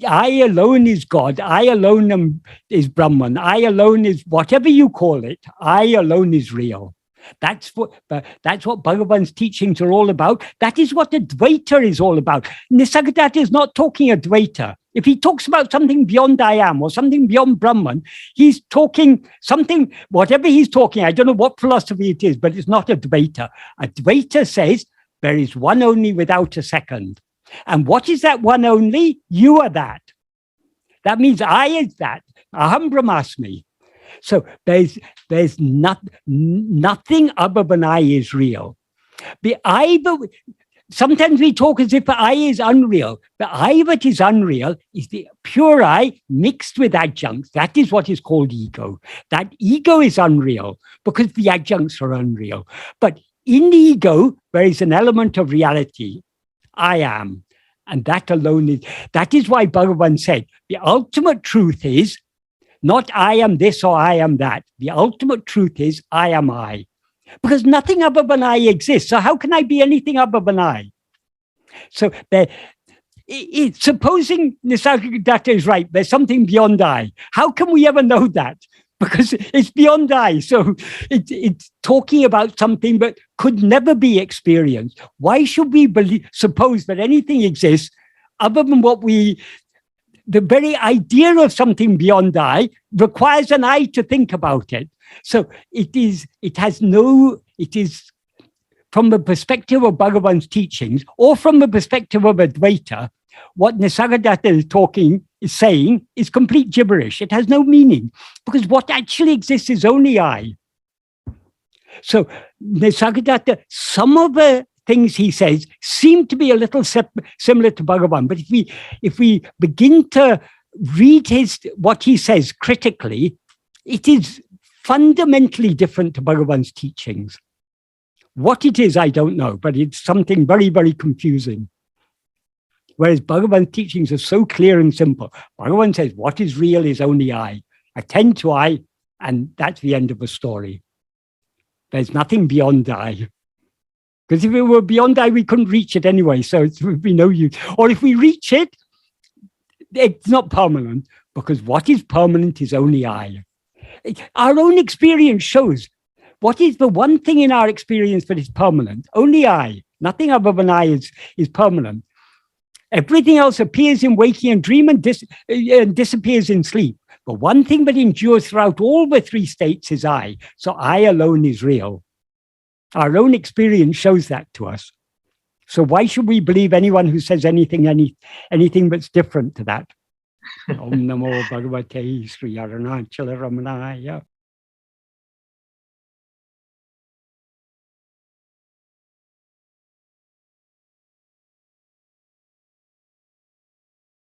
alone is God. I alone is Brahman. I alone is whatever you call it. I alone is real. That's what Bhagavan's teachings are all about. That is what Advaita is all about. Nisargadatta is not talking Advaita. If he talks about something beyond I am or something beyond Brahman, he's talking something, whatever he's talking, I don't know what philosophy it is, but it's not Advaita. Advaita says there is one only without a second. And what is that one only? You are that. That means I is that. Aham brahmasmi. So there's nothing other than I is real. Sometimes we talk as if the I is unreal. The I that is unreal is the pure I mixed with adjuncts. That is what is called ego. That ego is unreal because the adjuncts are unreal. But in ego, there is an element of reality. I am. And that alone that is why Bhagavan said, the ultimate truth is not I am this or I am that. The ultimate truth is I am I. Because nothing other than I exists. So how can I be anything other than I? So supposing Nisargadatta is right, there's something beyond I. How can we ever know that? Because it's beyond I. So it's talking about something that could never be experienced. Why should we suppose that anything exists other than the very idea of something beyond I requires an I to think about it. So it is from the perspective of Bhagavan's teachings, or from the perspective of Advaita, what Nisargadatta is saying is complete gibberish. It has no meaning, because what actually exists is only I. So Nisargadatta, some of the things he says seem to be a little similar to Bhagavan, but if we begin to read what he says critically, it is fundamentally different to Bhagavan's teachings. What it is, I don't know, but it's something very, very confusing. Whereas Bhagavan's teachings are so clear and simple. Bhagavan says, what is real is only I. Attend to I, and that's the end of the story. There's nothing beyond I. Because if it were beyond I, we couldn't reach it anyway, so it would be no use. Or if we reach it, it's not permanent, because what is permanent is only I. Our own experience shows what is the one thing in our experience that is permanent? Only I. Nothing other than I is permanent. Everything else appears in waking and dream and disappears in sleep. But one thing that endures throughout all the three states is I. So I alone is real. Our own experience shows that to us. So why should we believe anyone who says anything that's different to that? Om Namo Bhagavate Śrī Aruṇācala Akṣaramaṇamālai.